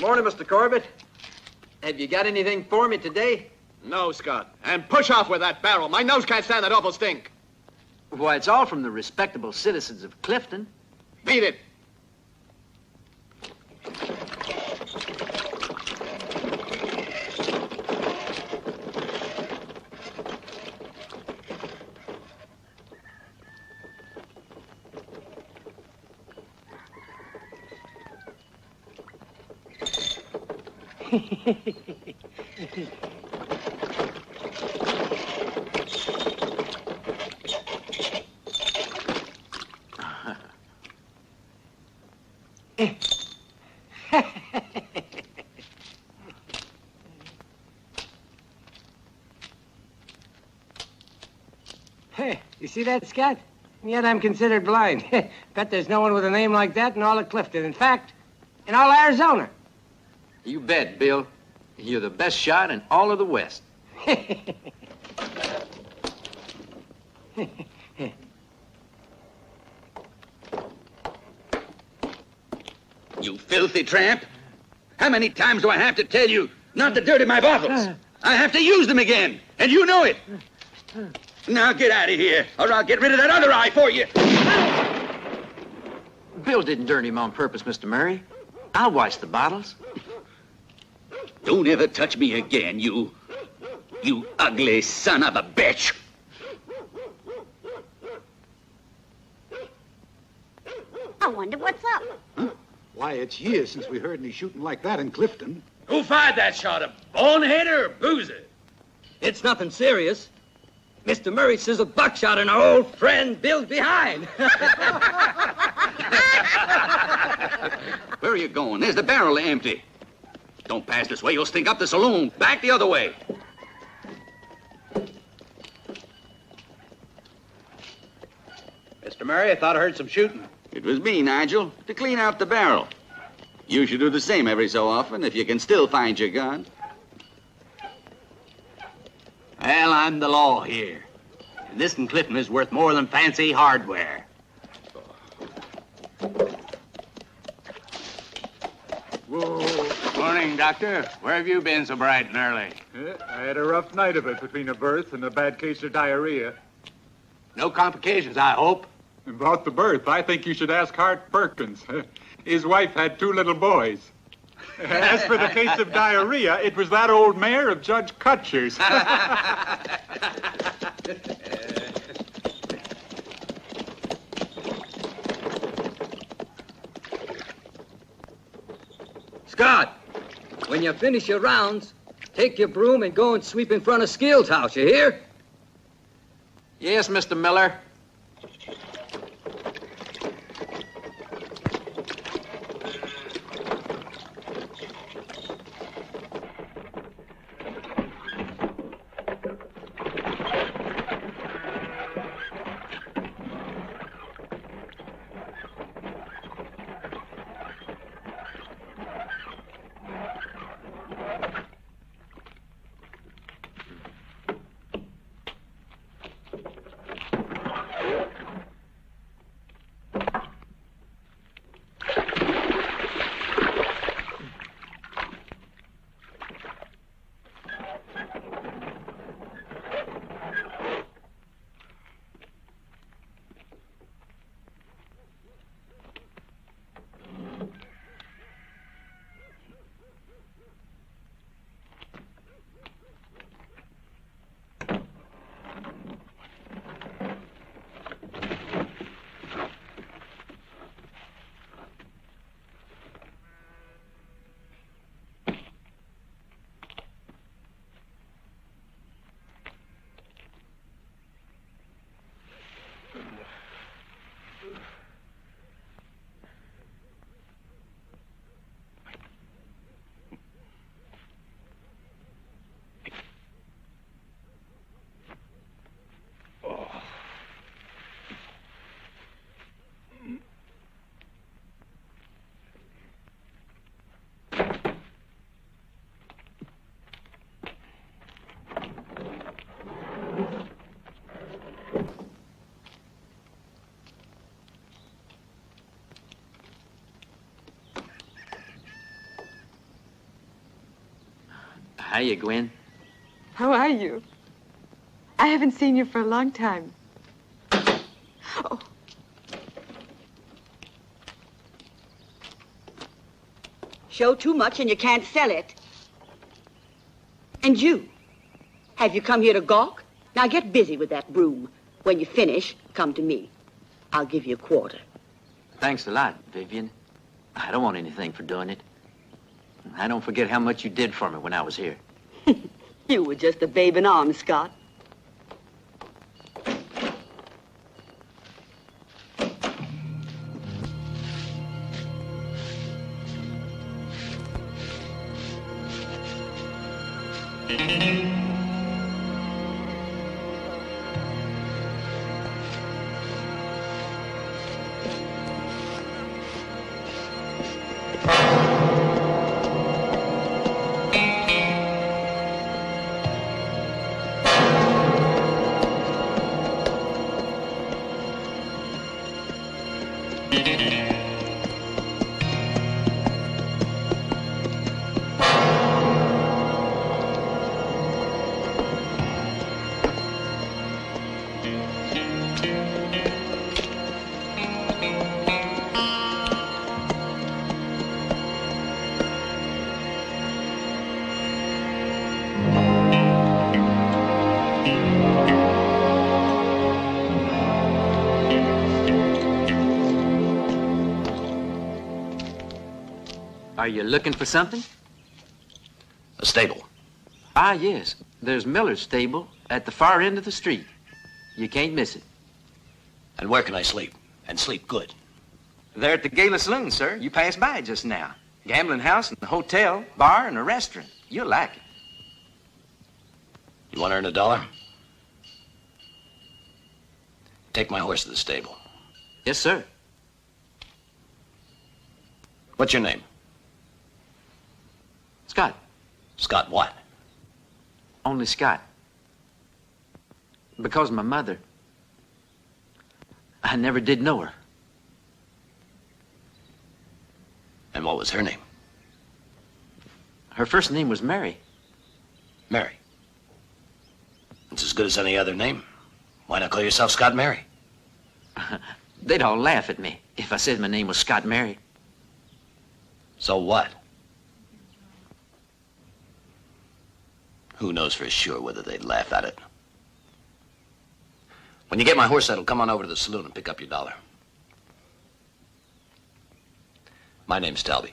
Morning, Mr. Corbett. Have you got anything for me today? No, Scott. And push off with that barrel. My nose can't stand that awful stink. Why, it's all from the respectable citizens of Clifton. Beat it. Hey, you see that, Scott? And yet I'm considered blind. Bet there's no one with a name like that in all of Clifton. In fact, in all Arizona. You bet, Bill. You're the best shot in all of the West. You filthy tramp. How many times do I have to tell you not to dirty my bottles? I have to use them again, and you know it. Now get out of here, or I'll get rid of that other eye for you. Bill didn't dirty him on purpose, Mr. Murray. I'll wash the bottles. Don't ever touch me again, you ugly son of a bitch. I wonder what's up. Huh? Why, it's years since we heard any shooting like that in Clifton. Who fired that shot, a boneheader or boozer? It's nothing serious. Mr. Murray says a buckshot and our old friend Bill's behind. Where are you going? There's the barrel empty. Don't pass this way. You'll stink up the saloon. Back the other way. Mr. Murray, I thought I heard some shooting. It was me, Nigel, to clean out the barrel. You should do the same every so often if you can still find your gun. Well, I'm the law here. And this in Clifton is worth more than fancy hardware. Whoa. Morning, Doctor. Where have you been so bright and early? I had a rough night of it between a birth and a bad case of diarrhea. No complications, I hope. About the birth, I think you should ask Hart Perkins. His wife had 2 little boys. As for the case of diarrhea, it was that old mare of Judge Kutcher's. Scott, when you finish your rounds, take your broom and go and sweep in front of Skill's house, you hear? Yes, Mr. Miller. Hiya, Gwen. How are you? I haven't seen you for a long time. Oh. Show too much and you can't sell it. And you, have you come here to gawk? Now get busy with that broom. When you finish, come to me. I'll give you a quarter. Thanks a lot, Vivian. I don't want anything for doing it. I don't forget how much you did for me when I was here. You were just a babe in arms, Scott. Are you looking for something? A stable. Ah, yes. There's Miller's stable at the far end of the street. You can't miss it. And where can I sleep? And sleep good. They're at the Gala Saloon, sir. You passed by just now. Gambling house and a hotel, bar, and a restaurant. You'll like it. You want to earn $1? Take my horse to the stable. Yes, sir. What's your name? Scott. Scott what? Only Scott. Because my mother, I never did know her. And what was her name? Her first name was Mary. Mary. It's as good as any other name. Why not call yourself Scott Mary? They'd all laugh at me if I said my name was Scott Mary. So what? Who knows for sure whether they'd laugh at it? When you get my horse saddled, come on over to the saloon and pick up your $1. My name's Talby.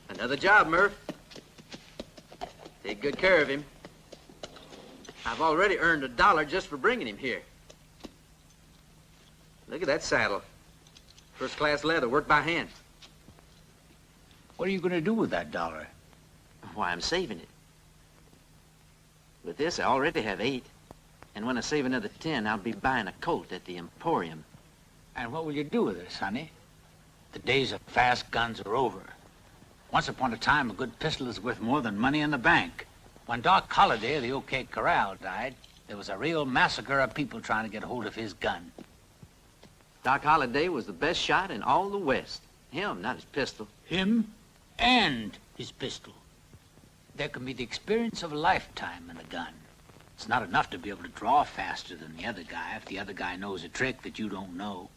Another job, Murph. Take good care of him. I've already earned $1 just for bringing him here. Look at that saddle. First-class leather, worked by hand. What are you going to do with that $1? Why, I'm saving it. With this, I already have 8. And when I save another 10, I'll be buying a coat at the Emporium. And what will you do with it, Sonny? The days of fast guns are over. Once upon a time, a good pistol is worth more than money in the bank. When Doc Holliday of the OK Corral died, there was a real massacre of people trying to get hold of his gun. Doc Holliday was the best shot in all the West. Him, not his pistol. Him and his pistol. There can be the experience of a lifetime in a gun. It's not enough to be able to draw faster than the other guy if the other guy knows a trick that you don't know.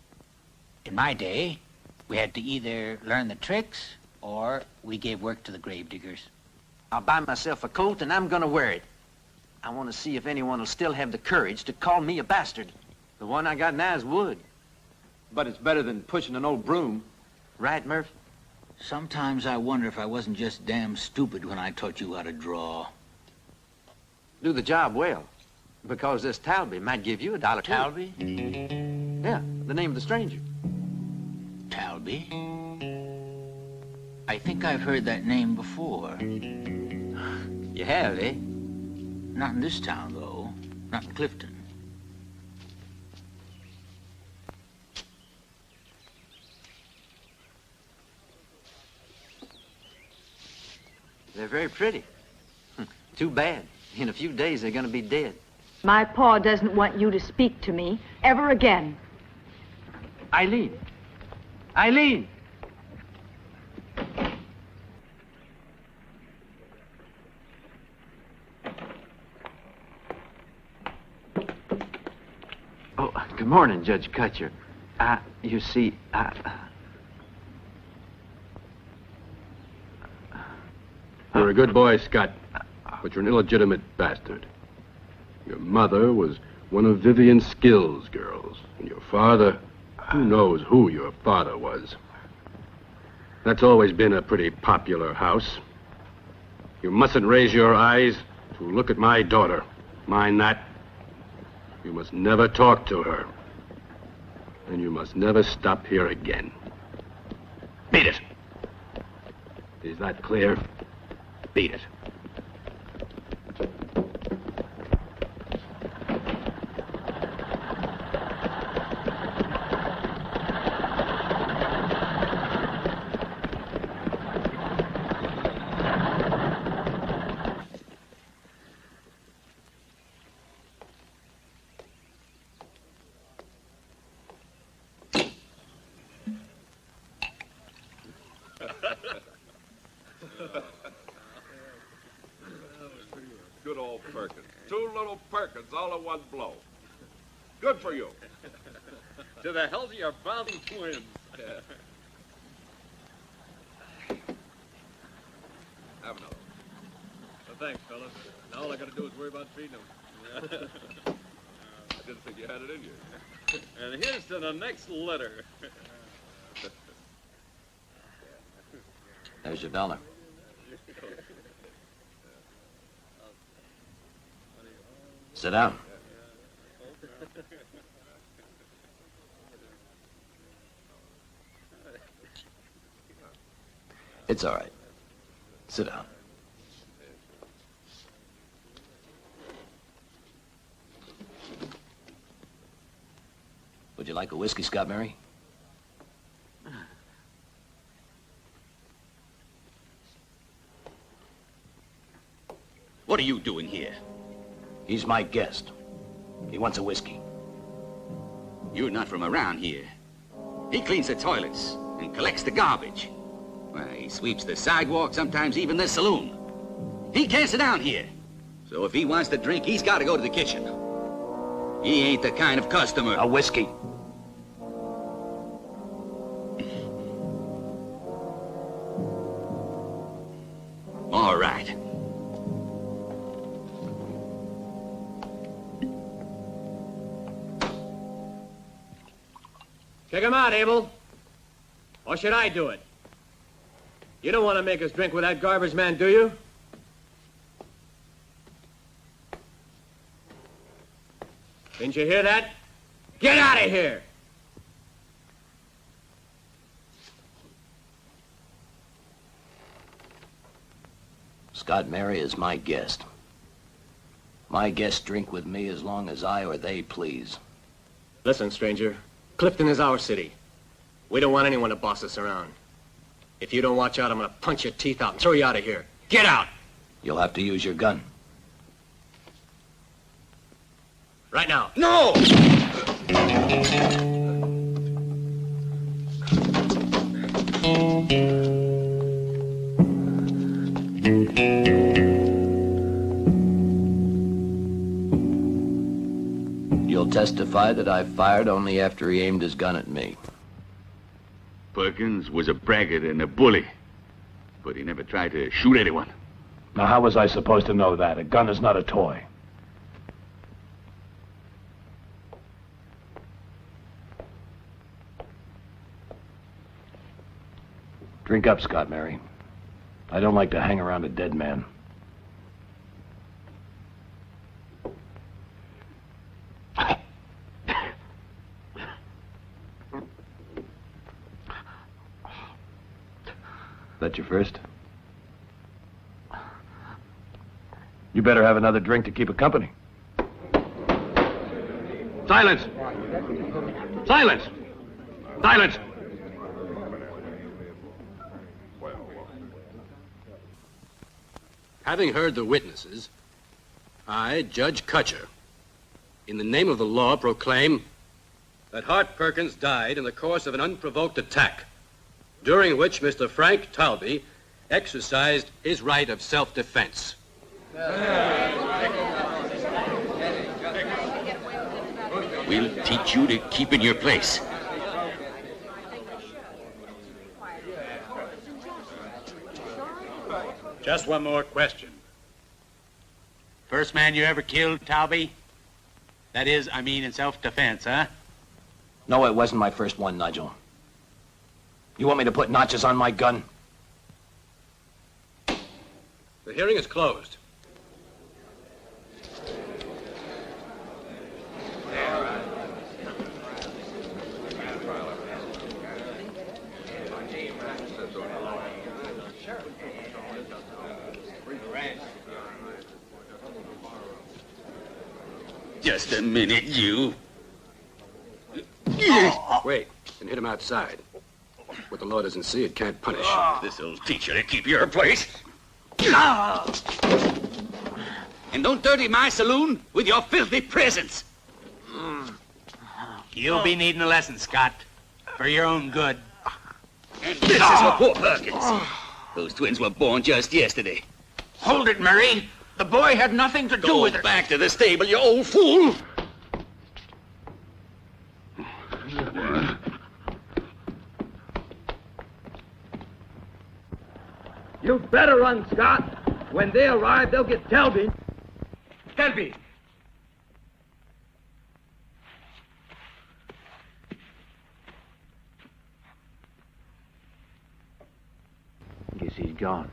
In my day, we had to either learn the tricks or we gave work to the gravediggers. I'll buy myself a coat and I'm gonna wear it. I want to see if anyone will still have the courage to call me a bastard. The one I got now is wood. But it's better than pushing an old broom. Right, Murph? Sometimes I wonder if I wasn't just damn stupid when I taught you how to draw. Do the job well. Because this Talby might give you $1 too. Talby? Yeah, the name of the stranger. Talby? I think I've heard that name before. You have, eh? Not in this town, though. Not in Clifton. They're very pretty. Too bad. In a few days, they're gonna be dead. My pa doesn't want you to speak to me ever again. Eileen! Eileen! Oh, good morning, Judge Cutcher. You see, You're a good boy, Scott, but you're an illegitimate bastard. Your mother was one of Vivian Skill's girls, and your father, who knows who your father was. That's always been a pretty popular house. You mustn't raise your eyes to look at my daughter. Mind that. You must never talk to her. And you must never stop here again. Beat it. Is that clear? Beat it. Perkins. Two little Perkins all in one blow. Good for you. To the health of your bounding twins. Have another. Well, thanks, fellas. Now all I gotta do is worry about feeding them. I didn't think you had it in you. And here's to the next letter. There's your dollar. Sit down. It's all right. Sit down. Would you like a whiskey, Scott Mary? What are you doing here? He's my guest. He wants a whiskey. You're not from around here. He cleans the toilets and collects the garbage. Well, he sweeps the sidewalk, sometimes even the saloon. He can't sit down here. So if he wants to drink, he's got to go to the kitchen. He ain't the kind of customer... A whiskey. All right. Kick him out, Abel. Or should I do it? You don't want to make us drink with that garbage man, do you? Didn't you hear that? Get out of here! Scott Mary is my guest. My guests drink with me as long as I or they please. Listen, stranger. Clifton is our city. We don't want anyone to boss us around. If you don't watch out, I'm gonna punch your teeth out and throw you out of here. Get out! You'll have to use your gun. Right now. No! You'll testify that I fired only after he aimed his gun at me. Perkins was a braggart and a bully, but he never tried to shoot anyone. Now, how was I supposed to know that? A gun is not a toy. Drink up, Scott Mary. I don't like to hang around a dead man. That you first? You better have another drink to keep it company. Silence! Silence! Silence! Having heard the witnesses, I, Judge Cutcher, in the name of the law proclaim that Hart Perkins died in the course of an unprovoked attack, during which Mr. Frank Talby exercised his right of self-defense. We'll teach you to keep in your place. Just one more question. First man you ever killed, Talby? That is, I mean in self-defense, huh? No, it wasn't my first one, Nigel. You want me to put notches on my gun? The hearing is closed. Just a minute, you. Wait, and hit him outside. What the law doesn't see, it can't punish. This'll teach you to keep your place. And don't dirty my saloon with your filthy presence. You'll be needing a lesson, Scott, for your own good. And this is for poor Perkins. Those twins were born just yesterday. Hold it, Murray. The boy had nothing to do with it. Go back to the stable, you old fool! You better run, Scott. When they arrive, they'll get Delby. Delby! Guess he's gone.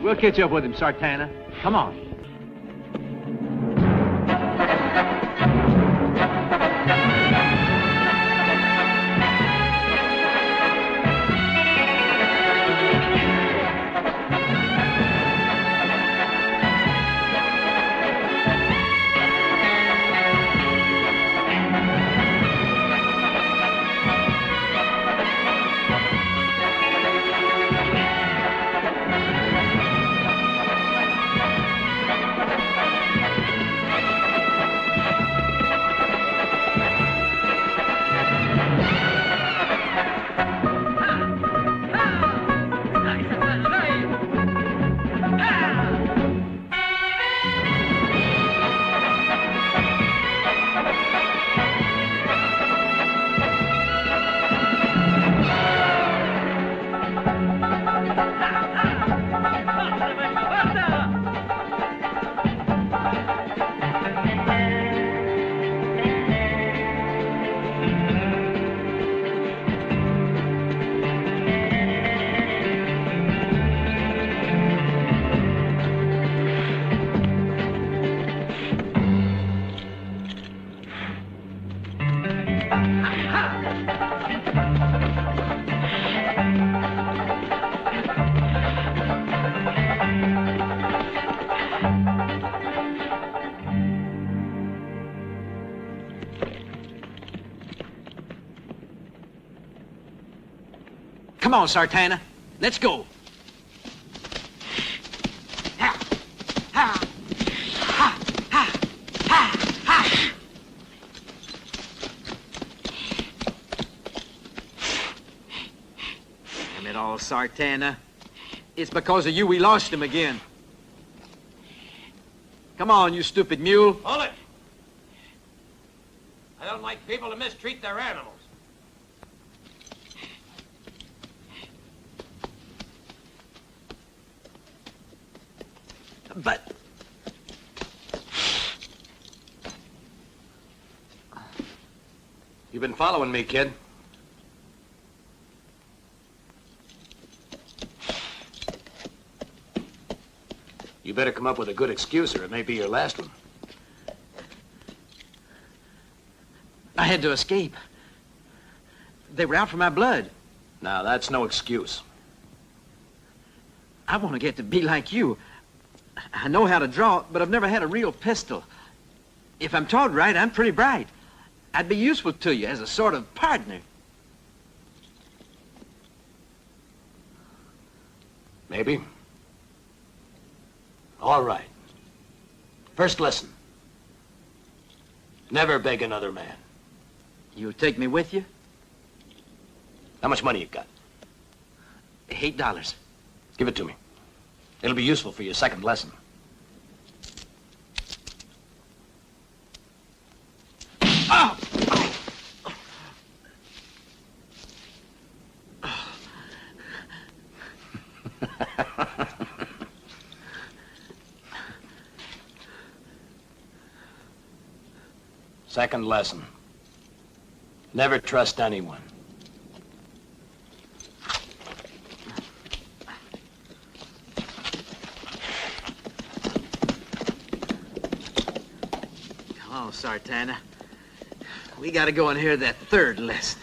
We'll catch up with him, Sartana. Come on. Come on, Sartana. Let's go. Damn it all, Sartana. It's because of you we lost him again. Come on, you stupid mule. Hold it! I don't like people to mistreat their animals. But... You've been following me, kid. You better come up with a good excuse or it may be your last one. I had to escape. They were out for my blood. Now, that's no excuse. I want to get to be like you. I know how to draw, but I've never had a real pistol. If I'm taught right, I'm pretty bright. I'd be useful to you as a sort of partner. Maybe. All right. First lesson. Never beg another man. You'll take me with you? How much money you got? $8. Give it to me. It'll be useful for your second lesson. Oh! Second lesson. Never trust anyone. Come on, Sartana. We gotta go and hear that third lesson.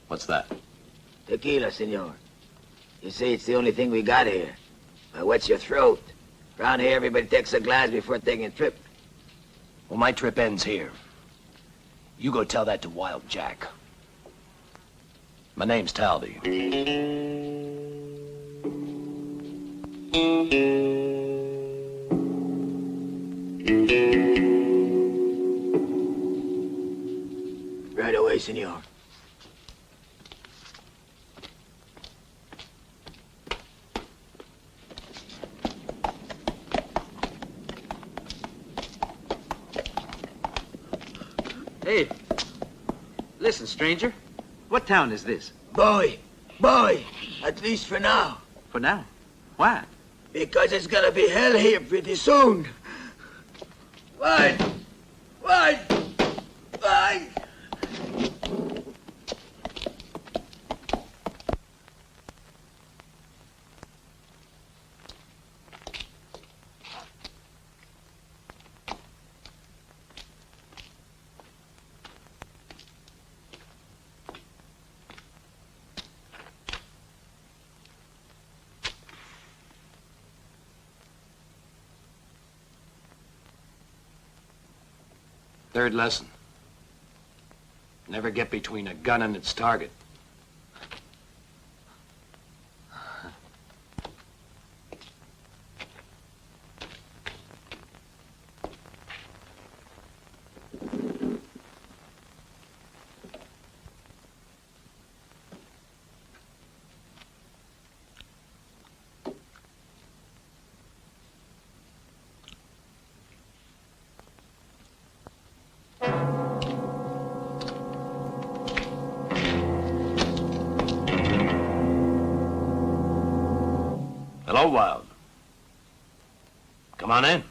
What's that? Tequila, senor. You say it's the only thing we got here. Well, what's your throat? Around here, everybody takes a glass before taking a trip. Well, my trip ends here. You go tell that to Wild Jack. My name's Talby. Right away, senor. Hey, listen, stranger. What town is this? Boy, at least for now. For now? Why? Because it's gonna be hell here pretty soon. Why? Third lesson. Never get between a gun and its target. Hello, Wild. Come on in.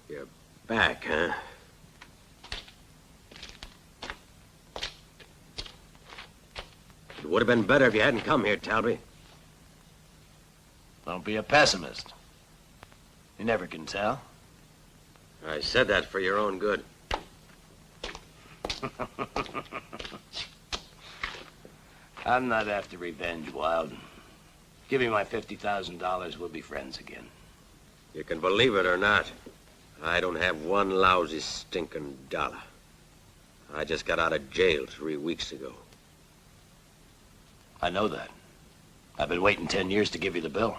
You're back, huh? It would have been better if you hadn't come here, Talby. Don't be a pessimist. You never can tell. I said that for your own good. I'm not after revenge, Wild. Give me my $50,000, we'll be friends again. You can believe it or not, I don't have one lousy stinking dollar. I just got out of jail 3 weeks ago. I know that. I've been waiting 10 years to give you the bill.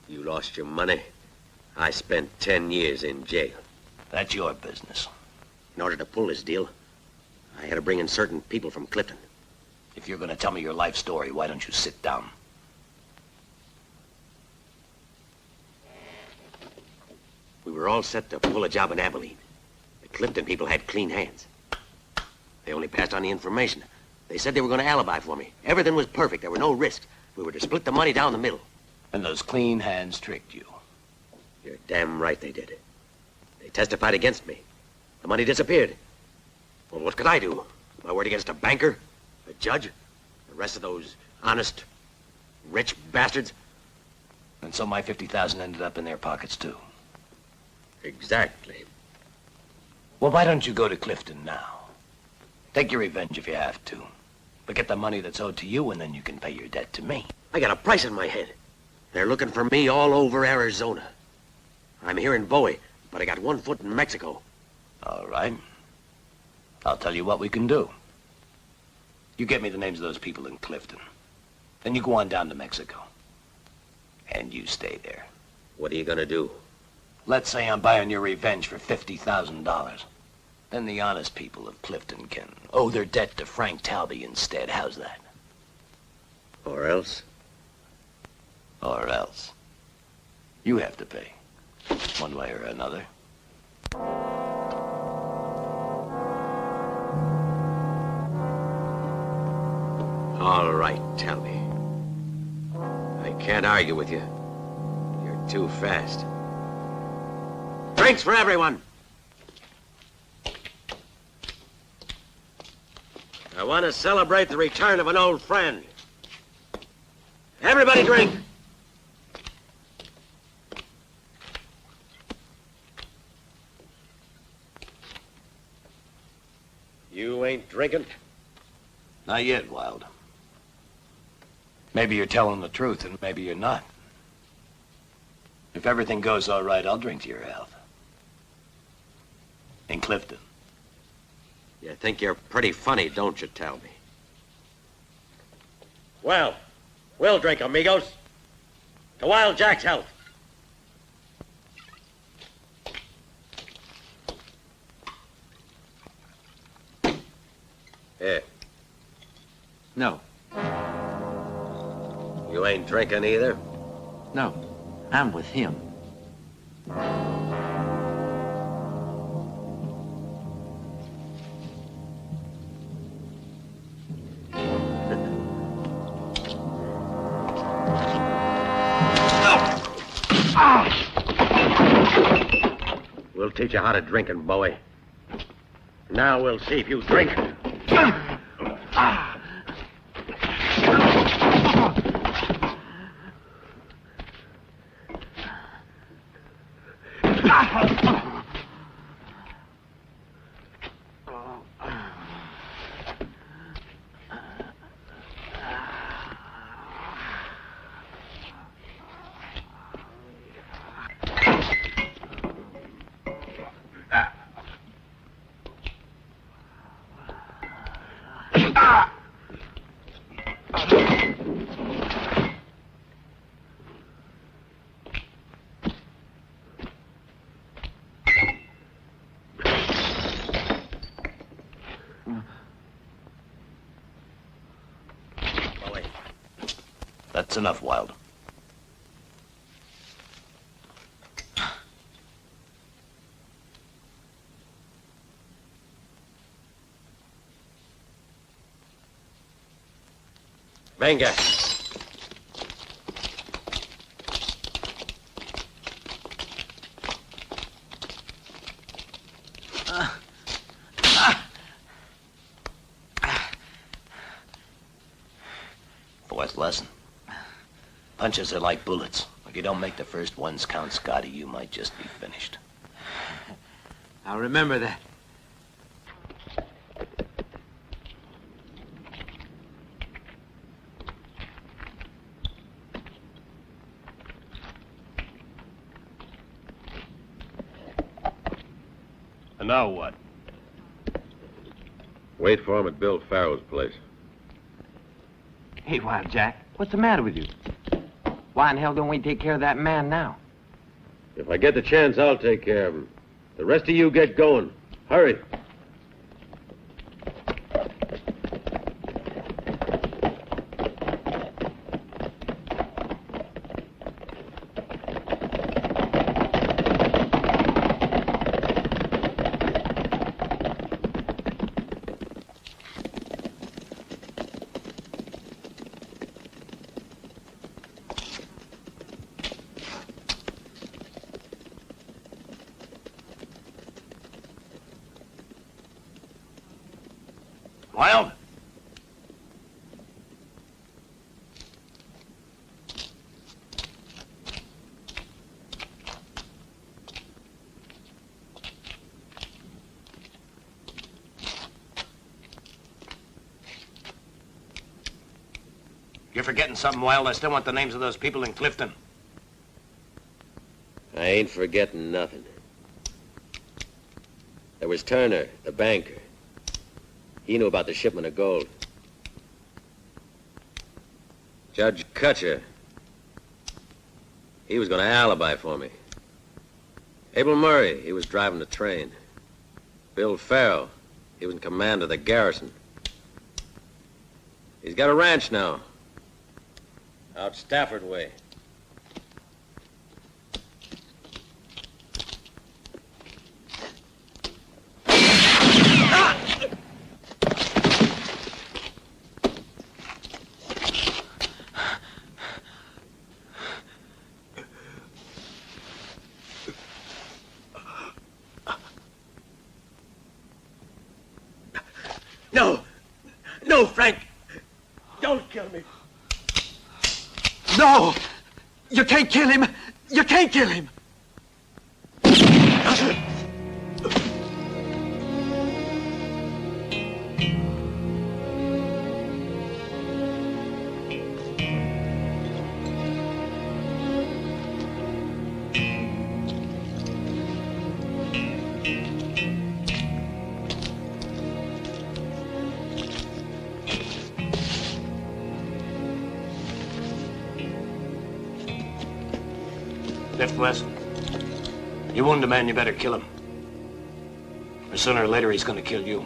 You lost your money. I spent 10 years in jail. That's your business. In order to pull this deal, I had to bring in certain people from Clifton. If you're going to tell me your life story, why don't you sit down? We were all set to pull a job in Abilene. The Clifton people had clean hands. They only passed on the information. They said they were going to alibi for me. Everything was perfect. There were no risks. We were to split the money down the middle. And those clean hands tricked you. You're damn right they did. They testified against me. The money disappeared. Well, what could I do? My word against a banker? A judge? The rest of those honest, rich bastards? And so my 50,000 ended up in their pockets, too. Exactly. Well, why don't you go to Clifton now? Take your revenge if you have to. But get the money that's owed to you, and then you can pay your debt to me. I got a price in my head. They're looking for me all over Arizona. I'm here in Bowie, but I got one foot in Mexico. All right. I'll tell you what we can do. You get me the names of those people in Clifton. Then you go on down to Mexico. And you stay there. What are you gonna do? Let's say I'm buying your revenge for $50,000. Then the honest people of Clifton can owe their debt to Frank Talby instead. How's that? Or else? Or else. You have to pay. One way or another. All right, Talby. I can't argue with you. You're too fast. Drinks for everyone! I want to celebrate the return of an old friend. Everybody drink! You ain't drinking? Not yet, Wild. Maybe you're telling the truth, and maybe you're not. If everything goes all right, I'll drink to your health. In Clifton. You think you're pretty funny, don't you, Talby? Well, we'll drink, amigos. To Wild Jack's health. Here. No. You ain't drinking either? No. I'm with him. We'll teach you how to drink in Bowie. Now we'll see if you drink. That's enough, Wild. Venga. Fourth lesson. Punches are like bullets. If you don't make the first ones count, Scotty, you might just be finished. I'll remember that. And now what? Wait for him at Bill Farrow's place. Hey, Wild Jack, what's the matter with you? Why in hell don't we take care of that man now? If I get the chance, I'll take care of him. The rest of you get going. Hurry. Wild? You're forgetting something, Wild. I still want the names of those people in Clifton. I ain't forgetting nothing. There was Turner, the banker. He knew about the shipment of gold. Judge Kutcher. He was going to alibi for me. Abel Murray, he was driving the train. Bill Farrow, he was in command of the garrison. He's got a ranch now. Out Stafford way. No! No, Frank! Don't kill me! No! You can't kill him! You can't kill him! Fifth West, you wound a man, you better kill him. Or sooner or later, he's gonna kill you.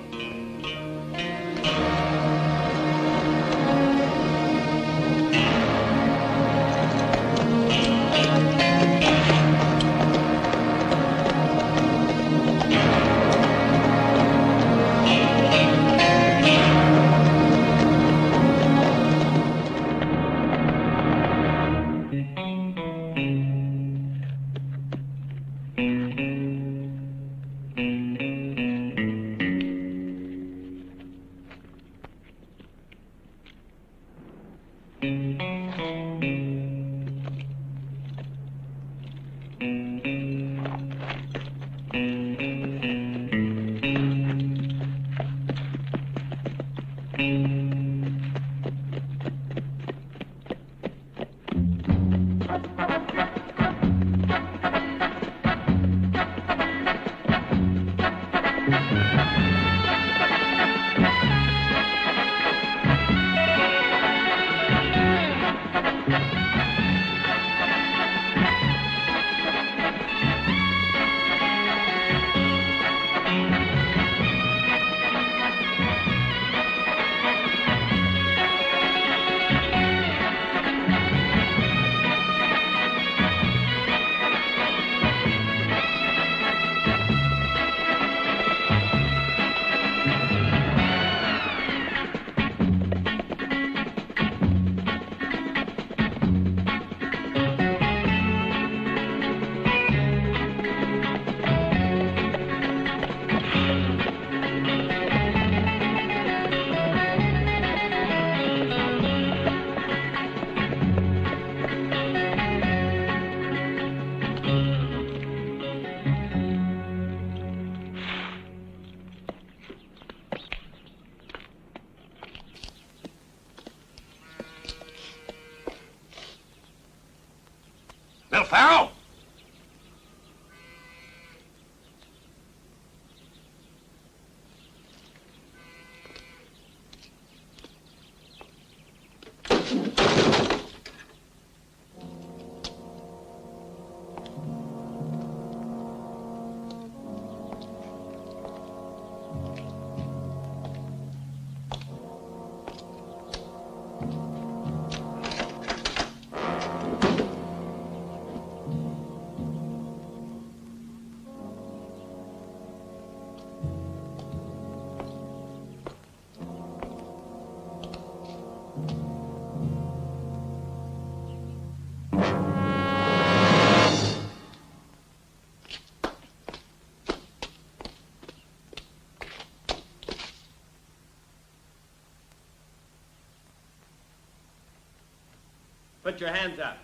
Bill Farrow! Put your hands up.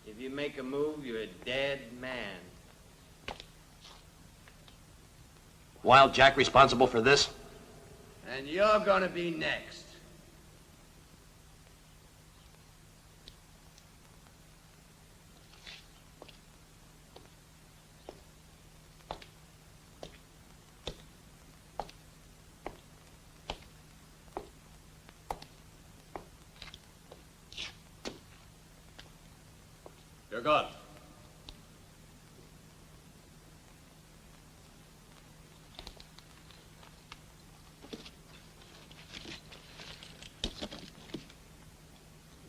If you make a move, you're a dead man. Wild Jack responsible for this? And you're gonna be next. You're good.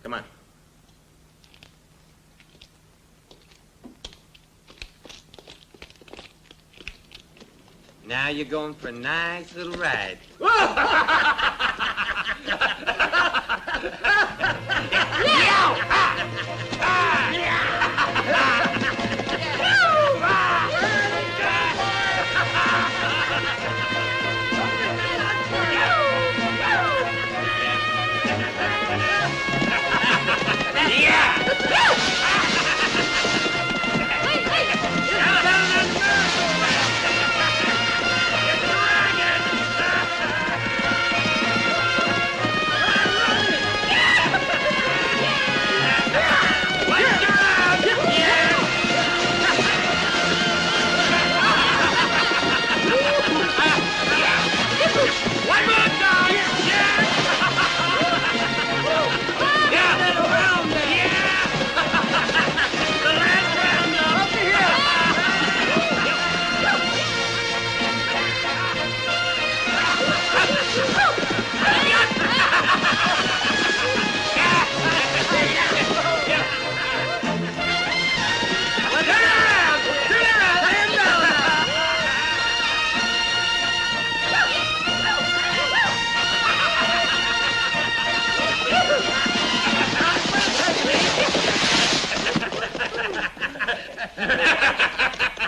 Come on. Now you're going for a nice little ride.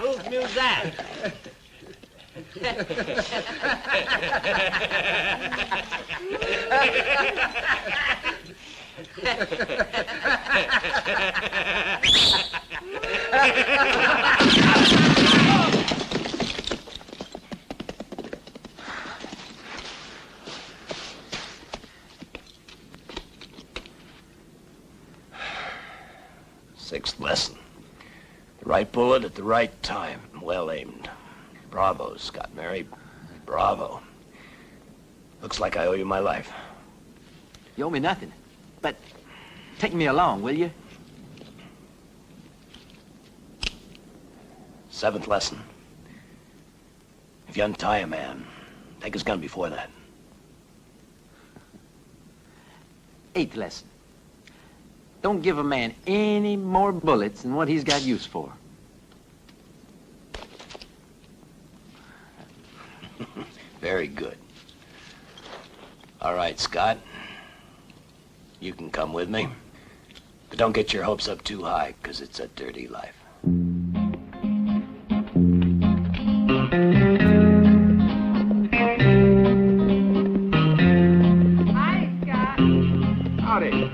Whose news that? Sixth lesson. The right bullet at the right time. Well aimed. Bravo, Scott Mary. Bravo. Looks like I owe you my life. You owe me nothing. But take me along, will you? Seventh lesson. If you untie a man, take his gun before that. Eighth lesson. Don't give a man any more bullets than what he's got use for. Very good. All right, Scott. You can come with me. But don't get your hopes up too high, because it's a dirty life. Hi, Scott. Howdy.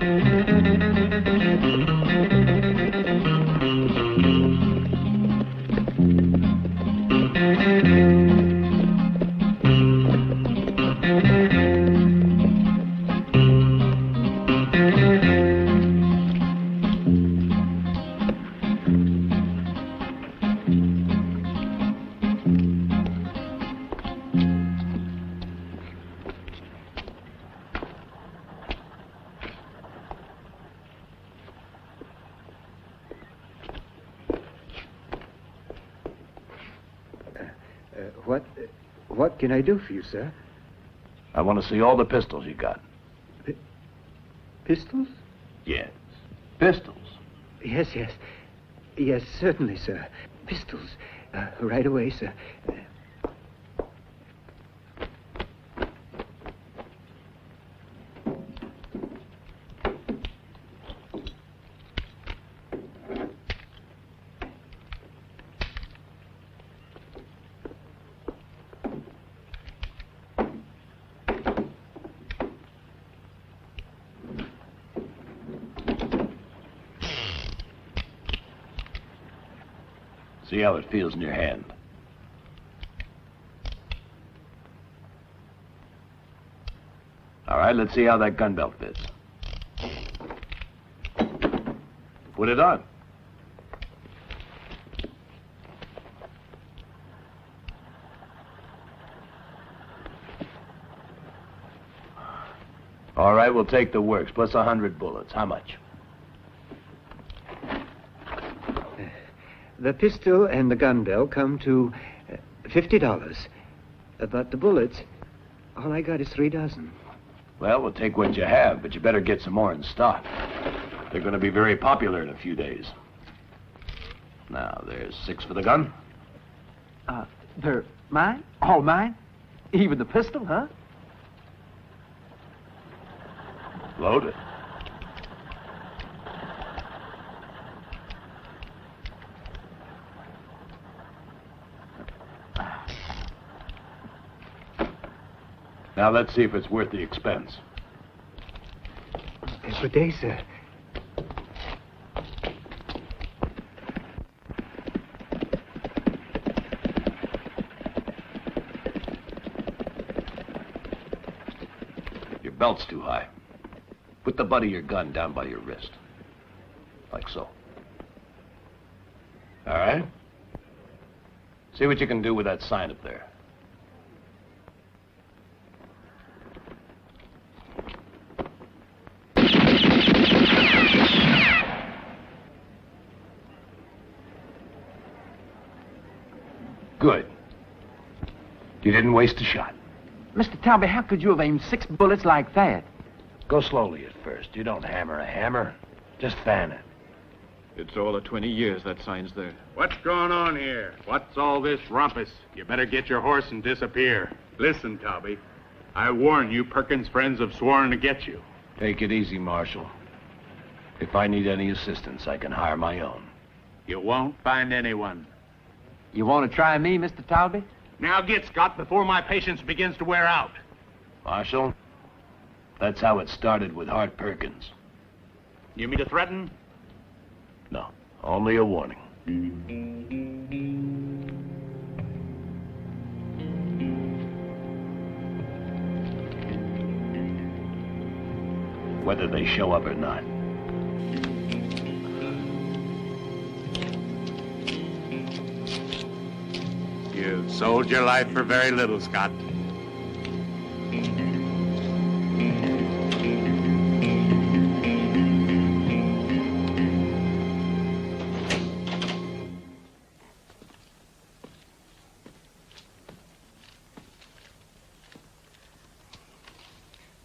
What can I do for you, sir? I want to see all the pistols you got. Pistols? Yes. Pistols. Yes. Yes, certainly, sir. Pistols. Right away, sir. See how it feels in your hand. All right, let's see how that gun belt fits. Put it on. All right, we'll take the works, plus 100 bullets. How much? The pistol and the gun belt come to $50. But the bullets, all I got is 3 dozen. Well, we'll take what you have, but you better get some more in stock. They're going to be very popular in a few days. Now, there's 6 for the gun. They're mine? All mine? Even the pistol, huh? Load it. Now let's see if it's worth the expense. Good day, sir. Your belt's too high. Put the butt of your gun down by your wrist. Like so. All right? See what you can do with that sign up there. Good. You didn't waste a shot. Mr. Talby, how could you have aimed 6 bullets like that? Go slowly at first. You don't hammer a hammer. Just fan it. It's all of 20 years, that sign's there. What's going on here? What's all this rumpus? You better get your horse and disappear. Listen, Talby. I warn you, Perkins' friends have sworn to get you. Take it easy, Marshal. If I need any assistance, I can hire my own. You won't find anyone. You want to try me, Mr. Talby? Now get, Scott, before my patience begins to wear out. Marshal, that's how it started with Hart Perkins. You mean to threaten? No, only a warning. Whether they show up or not. You sold your life for very little, Scott.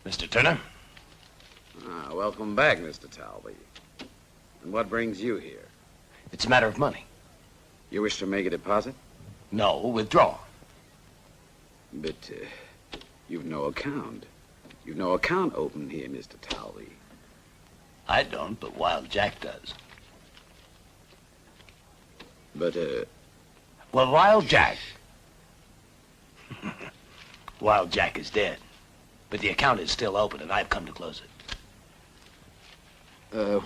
Mr. Turner? Welcome back, Mr. Talby. And what brings you here? It's a matter of money. You wish to make a deposit? No, withdraw. But you've no account. You've no account open here, Mr. Talby. I don't, but Wild Jack does. But, Well, Wild Jack... Wild Jack is dead. But the account is still open, and I've come to close it.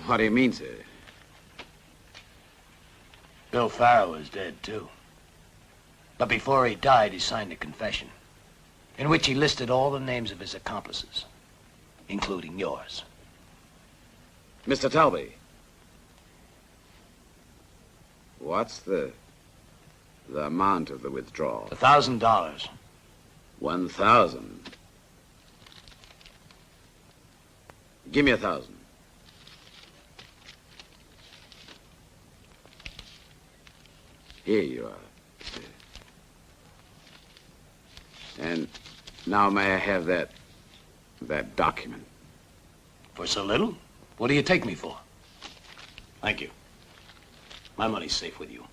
What do you mean, sir? Bill Farrow is dead, too. But before he died, he signed a confession, in which he listed all the names of his accomplices, including yours. Mr. Talby. What's the amount of the withdrawal? $1,000. 1,000. Give me 1,000. Here you are. And now may I have that document? For so little? What do you take me for? Thank you. My money's safe with you.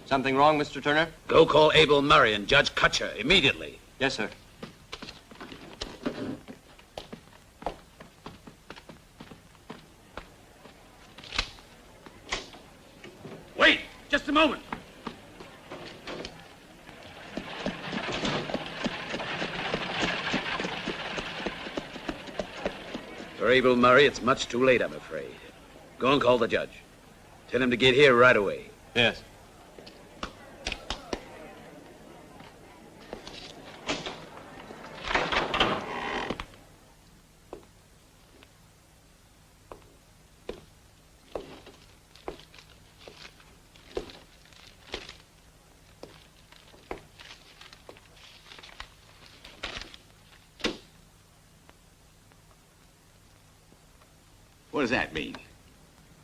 Something wrong, Mr. Turner? Go call Abel Murray and Judge Kutcher immediately. Yes, sir. Wait, just a moment. Abel Murray, it's much too late, I'm afraid. Go and call the judge. Tell him to get here right away. Yes. What does that mean?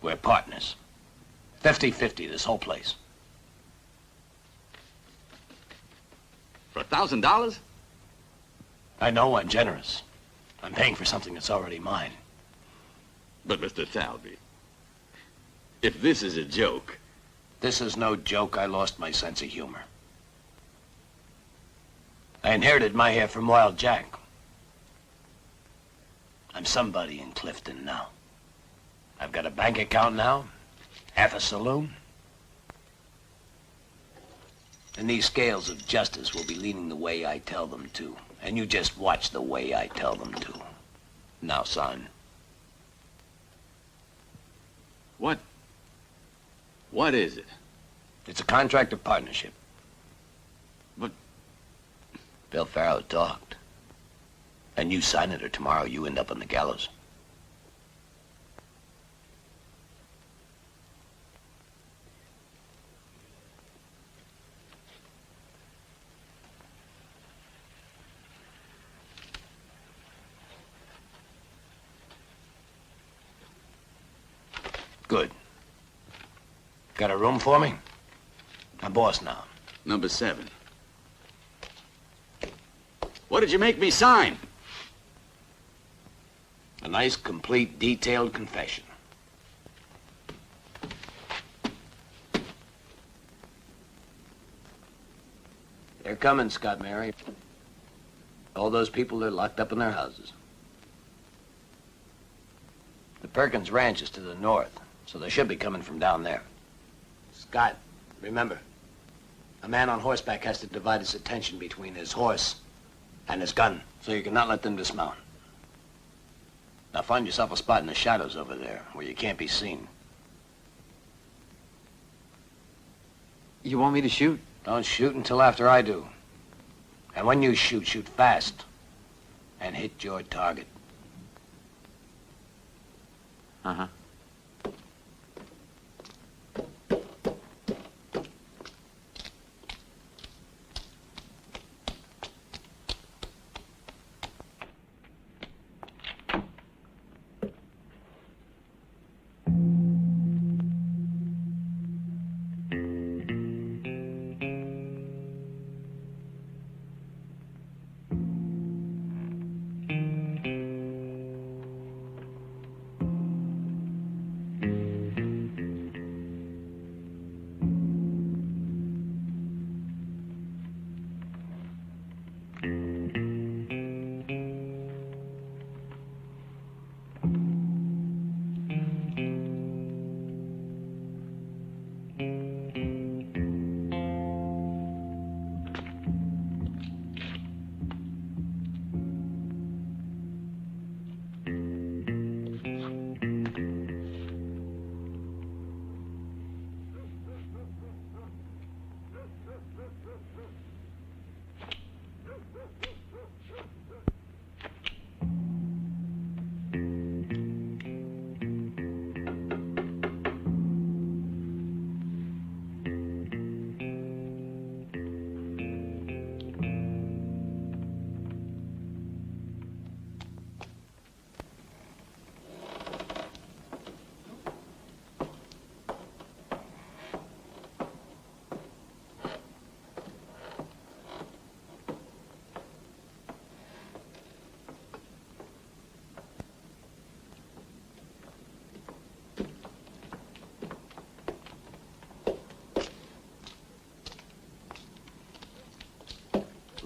We're partners. 50-50, this whole place. For $1,000? I know I'm generous. I'm paying for something that's already mine. But, Mr. Talby, if this is a joke... This is no joke. I lost my sense of humor. I inherited my hair from Wild Jack. I'm somebody in Clifton now. I've got a bank account now, half a saloon. And these scales of justice will be leaning the way I tell them to. And you just watch the way I tell them to. Now, son. What is it? It's a contract of partnership. But... Bill Farrow talked. And you sign it or tomorrow you end up on the gallows. Good. Got a room for me? I'm boss now. Number 7. What did you make me sign? A nice, complete, detailed confession. They're coming, Scott Mary. All those people are locked up in their houses. The Perkins Ranch is to the north, so they should be coming from down there. Scott, remember, a man on horseback has to divide his attention between his horse and his gun, so you cannot let them dismount. Now find yourself a spot in the shadows over there where you can't be seen. You want me to shoot? Don't shoot until after I do. And when you shoot, shoot fast and hit your target. Uh-huh.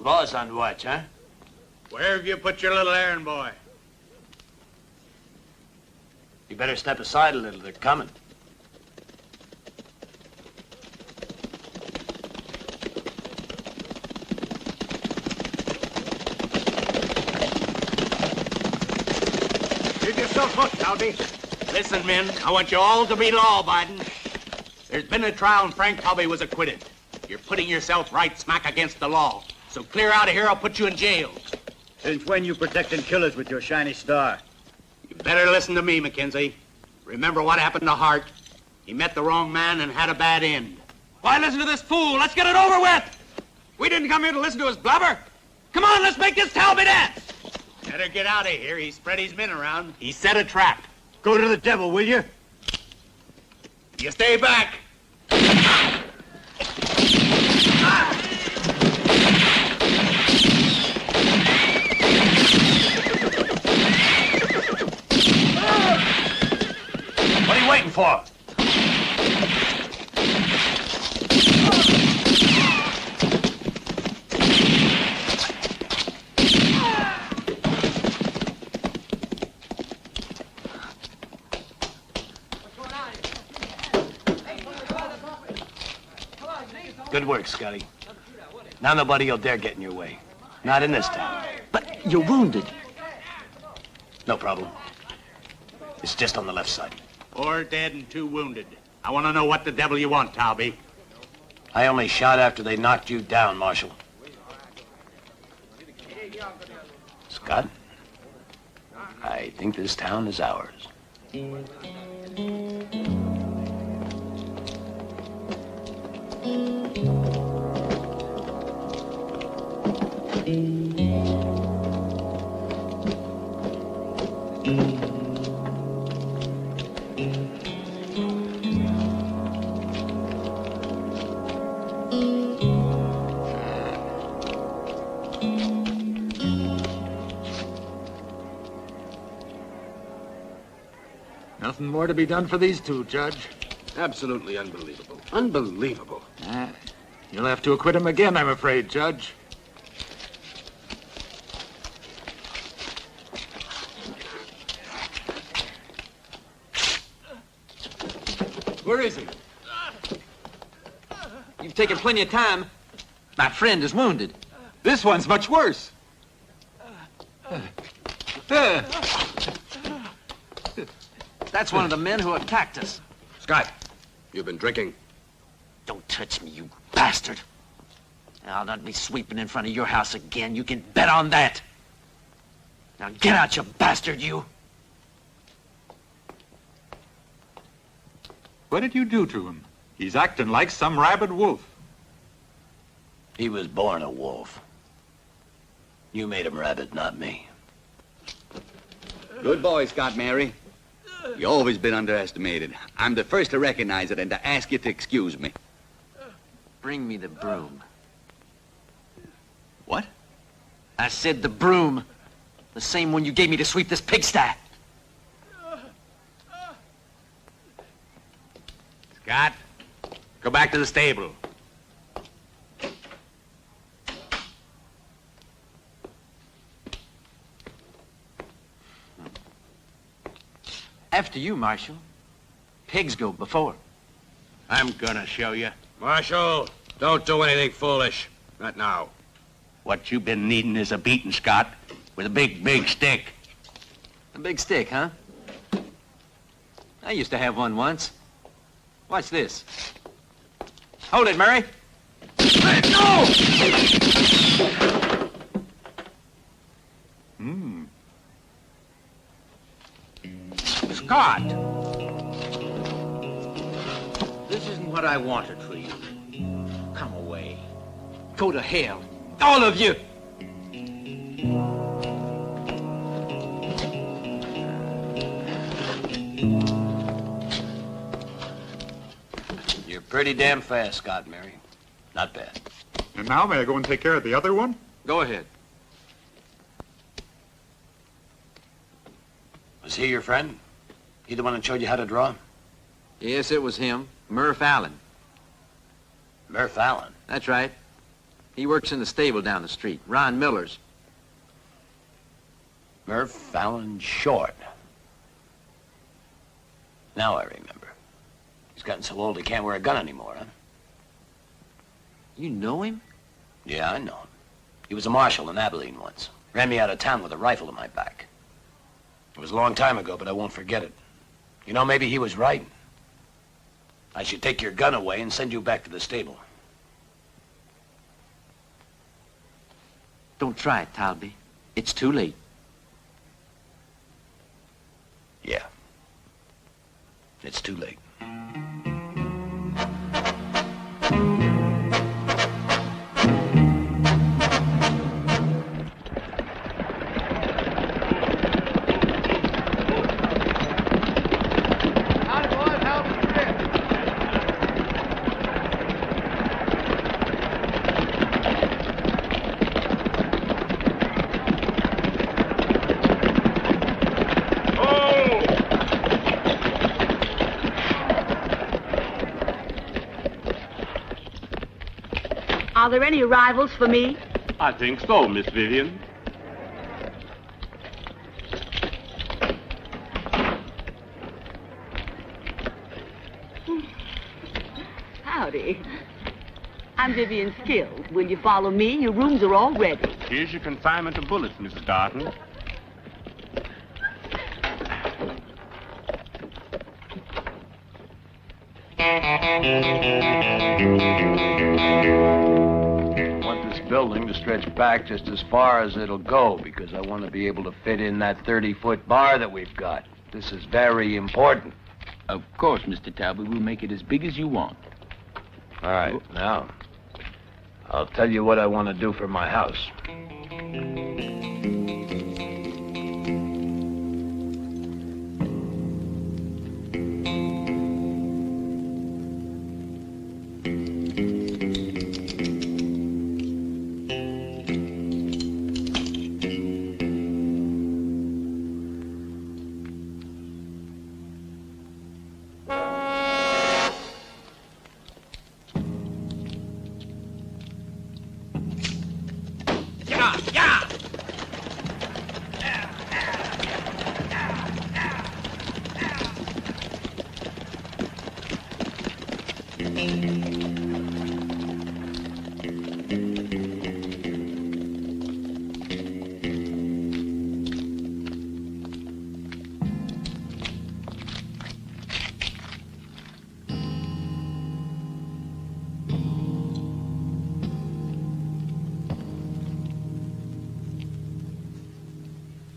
Boss on watch, huh? Where have you put your little errand boy? You better step aside a little. They're coming. Did you yourself put, Talby. Listen, men, I want you all to be law-abiding. There's been a trial and Frank Talby was acquitted. You're putting yourself right smack against the law. So clear out of here, I'll put you in jail. Since when you protecting killers with your shiny star? You better listen to me, Mackenzie. Remember what happened to Hart? He met the wrong man and had a bad end. Why listen to this fool? Let's get it over with! We didn't come here to listen to his blubber. Come on, let's make this Talby dance! Better get out of here. He spread his men around. He set a trap. Go to the devil, will you? You stay back. What are you waiting for? Good work, Scotty. Now nobody will dare get in your way. Not in this town. But you're wounded. No problem. It's just on the left side. 4 dead and 2 wounded. I want to know what the devil you want, Talby. I only shot after they knocked you down, Marshal. Scott, I think this town is ours. Nothing more to be done for these two, Judge. Absolutely unbelievable. Unbelievable. You'll have to acquit him again, I'm afraid, Judge. Where is he? You've taken plenty of time. My friend is wounded. This one's much worse. That's one of the men who attacked us. Scott, you've been drinking. Don't touch me, you bastard. I'll not be sweeping in front of your house again. You can bet on that. Now get out, you bastard, you. What did you do to him? He's acting like some rabid wolf. He was born a wolf. You made him rabid, not me. Good boy, Scott Mary. You've always been underestimated. I'm the first to recognize it and to ask you to excuse me. Bring me the broom. What? I said the broom. The same one you gave me to sweep this pigsty. Scott, go back to the stable. After you, Marshal. Pigs go before. I'm gonna show you. Marshal, don't do anything foolish. Not now. What you've been needing is a beating, Scott, with a big, big stick. A big stick, huh? I used to have one once. Watch this. Hold it, Murray. No! Scott! This isn't what I wanted for you. Come away. Go to hell. All of you! You're pretty damn fast, Scott Mary. Not bad. And now may I go and take care of the other one? Go ahead. Was he your friend? He the one that showed you how to draw? Yes, it was him. Murph Allen. Murph Allen? That's right. He works in the stable down the street. Ron Miller's. Murph Allen Short. Now I remember. He's gotten so old he can't wear a gun anymore, huh? You know him? Yeah, I know him. He was a marshal in Abilene once. Ran me out of town with a rifle in my back. It was a long time ago, but I won't forget it. You know, maybe he was right. I should take your gun away and send you back to the stable. Don't try it, Talby. It's too late. Yeah. It's too late. Are there any arrivals for me? I think so, Miss Vivian. Howdy. I'm Vivian Skills. Will you follow me? Your rooms are all ready. Here's your consignment of bullets, Mrs. Darton. I want this building to stretch back just as far as it'll go because I want to be able to fit in that 30-foot bar that we've got. This is very important. Of course, Mr. Talbot. We'll make it as big as you want. All right, now, I'll tell you what I want to do for my house.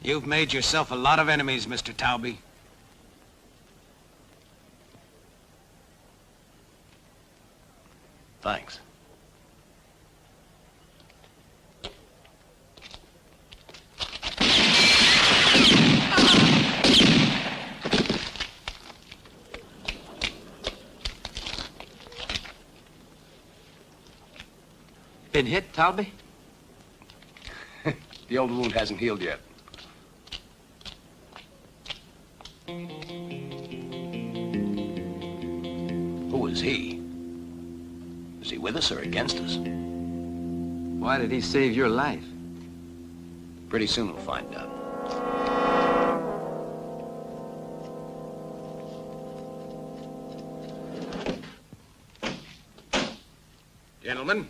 You've made yourself a lot of enemies, Mr. Talby. Thanks. Been hit, Talby? The old wound hasn't healed yet. Who is he? Is he with us or against us? Why did he save your life? Pretty soon we'll find out. Gentlemen.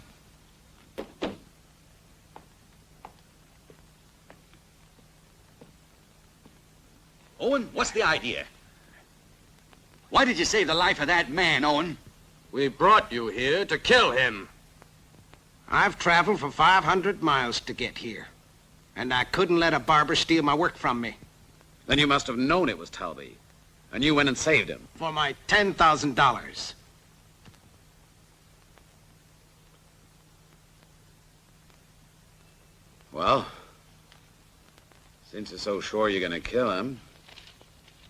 Owen, what's the idea? Why did you save the life of that man, Owen? We brought you here to kill him. I've traveled for 500 miles to get here, and I couldn't let a barber steal my work from me. Then you must have known it was Talby, and you went and saved him. For my $10,000. Well, since you're so sure you're going to kill him,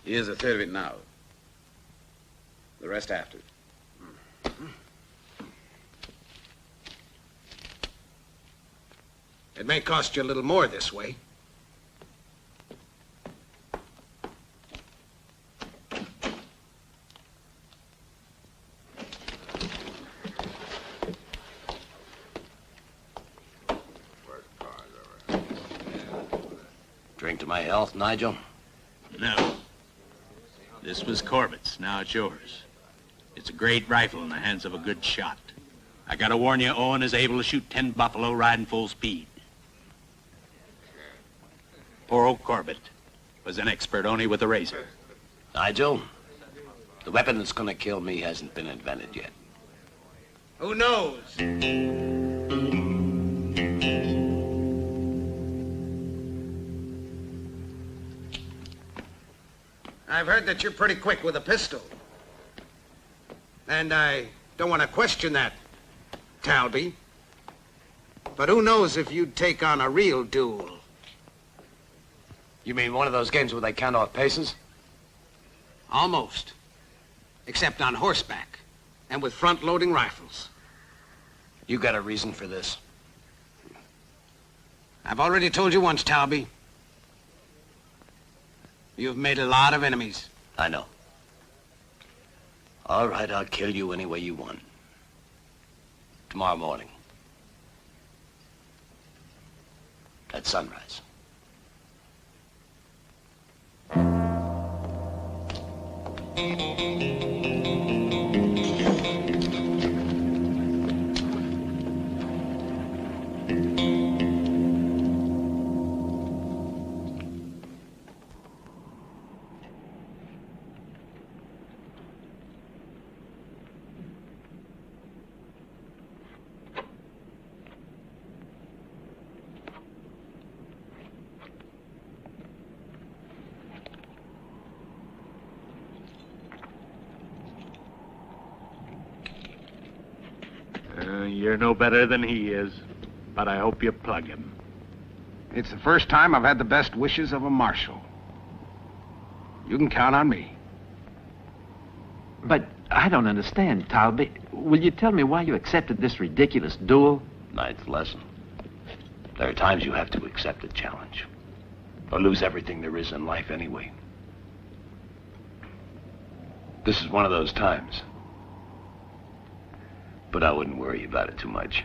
here's a third of it now. The rest after. It may cost you a little more this way. Drink to my health, Nigel? No. This was Corbett's. Now it's yours. It's a great rifle in the hands of a good shot. I gotta warn you, Owen is able to shoot 10 buffalo riding full speed. Poor old Corbett. was an expert only with a razor. Nigel, the weapon that's gonna kill me hasn't been invented yet. Who knows? I've heard that you're pretty quick with a pistol. And I don't want to question that, Talby. But who knows if you'd take on a real duel? You mean one of those games where they count off paces? Almost. Except on horseback. And with front-loading rifles. You got a reason for this? I've already told you once, Talby. You've made a lot of enemies. I know. All right, I'll kill you any way you want. Tomorrow morning. At sunrise. You're no better than he is, but I hope you plug him. It's the first time I've had the best wishes of a marshal. You can count on me. But I don't understand, Talby. Will you tell me why you accepted this ridiculous duel? Ninth lesson. There are times you have to accept a challenge. Or lose everything there is in life anyway. This is one of those times. But I wouldn't worry about it too much.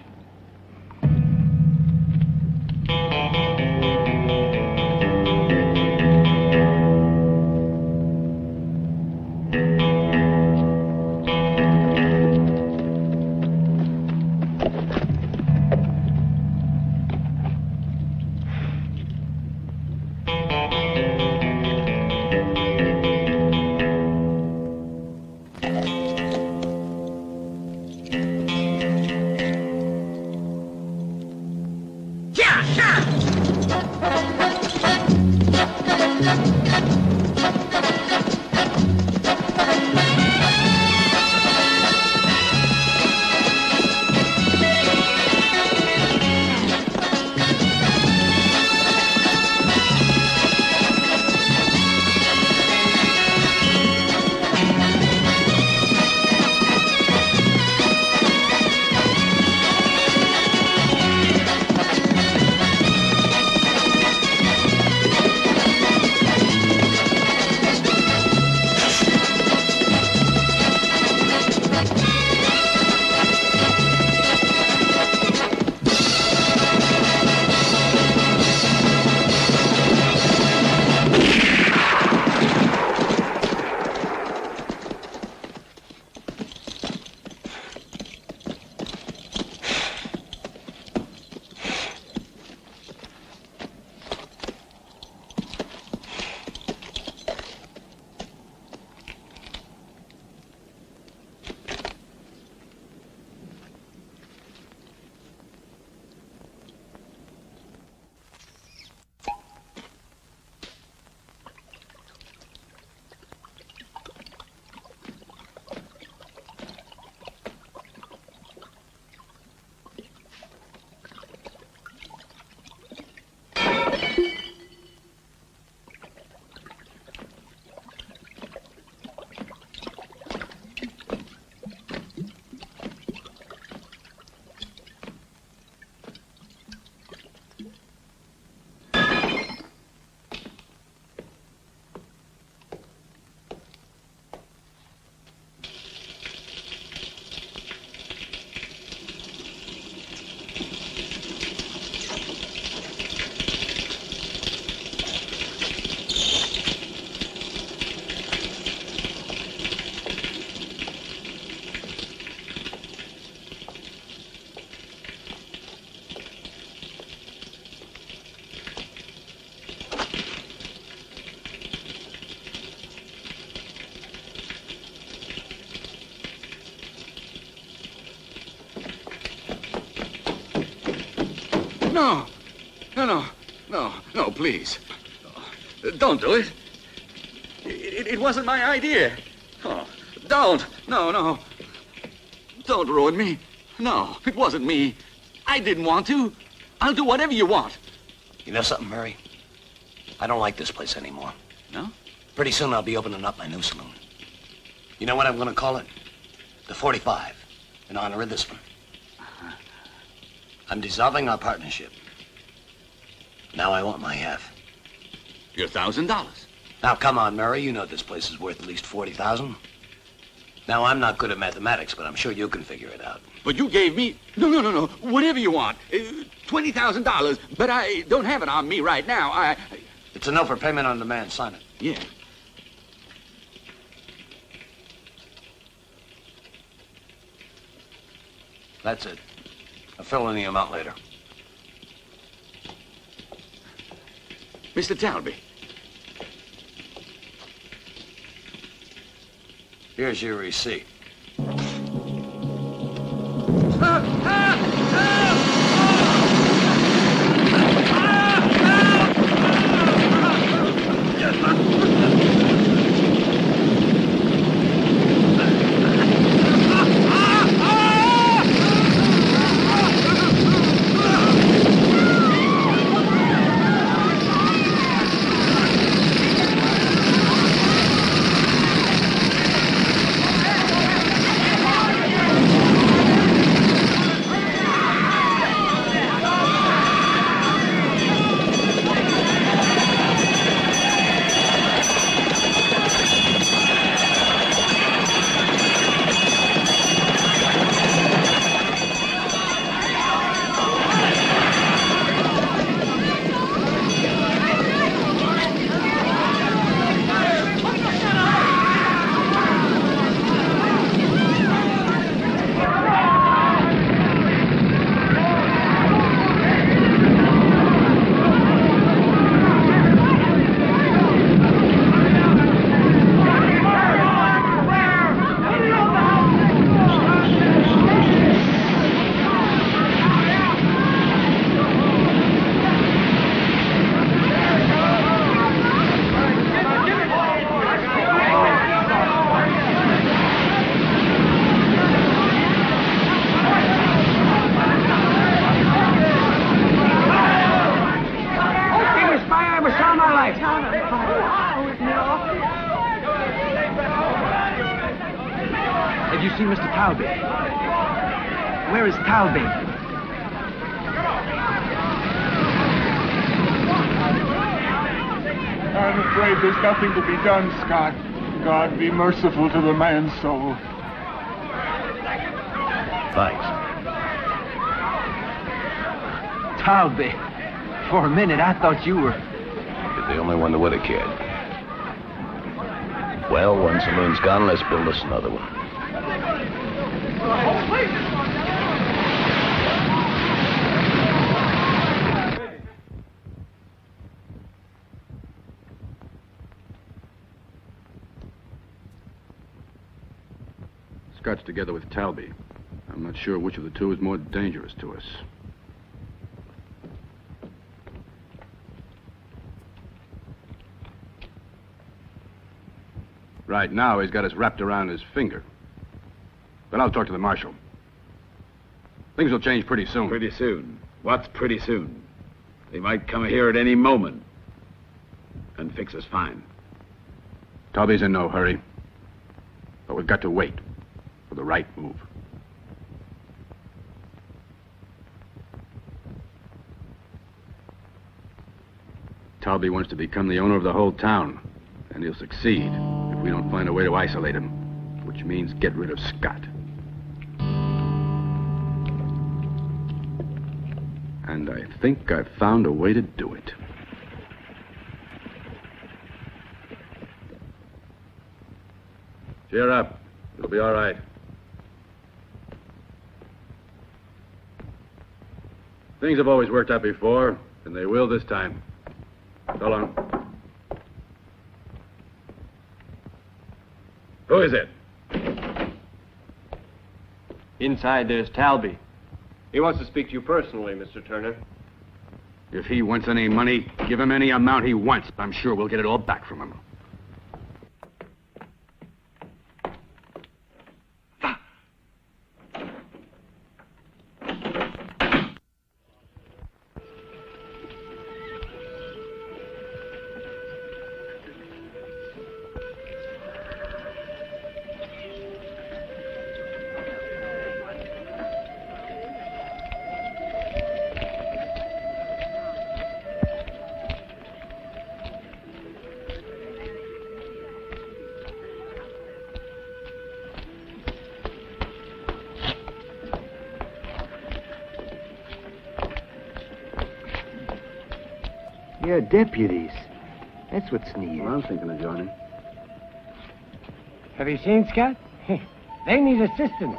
No. No, please. Don't do it. It wasn't my idea. Oh, don't. No. Don't ruin me. No, it wasn't me. I didn't want to. I'll do whatever you want. You know something, Murray? I don't like this place anymore. No? Pretty soon I'll be opening up my new saloon. You know what I'm going to call it? The 45, in honor of this one. I'm dissolving our partnership. Now I want my half. Your $1,000. Now, come on, Murray. You know this place is worth at least $40,000. Now, I'm not good at mathematics, but I'm sure you can figure it out. But you gave me... No. Whatever you want. $20,000. But I don't have it on me right now. It's a note for payment on demand. Sign it. Yeah. That's it. I'll fill in the amount later. Mr. Talby. Here's your receipt. Have you seen Mr. Talby? Where is Talby? I'm afraid there's nothing to be done, Scott. God be merciful to the man's soul. Thanks. Talby. For a minute, I thought you were... You're the only one that would have cared. Well, one saloon's gone, let's build us another one. Scott's together with Talby. I'm not sure which of the two is more dangerous to us. Right now, he's got us wrapped around his finger. But I'll talk to the marshal. Things will change pretty soon. Pretty soon? What's pretty soon? They might come here at any moment and fix us fine. Talby's in no hurry. But we've got to wait for the right move. Talby wants to become the owner of the whole town, and he'll succeed if we don't find a way to isolate him, which means get rid of Scott. And I think I've found a way to do it. Cheer up. It'll be all right. Things have always worked out before, and they will this time. So long. Who is it? Inside, there's Talby. He wants to speak to you personally, Mr. Turner. If he wants any money, give him any amount he wants. I'm sure we'll get it all back from him. You're deputies. That's what's needed. Well, I'm thinking of joining. Have you seen Scott? They need assistance.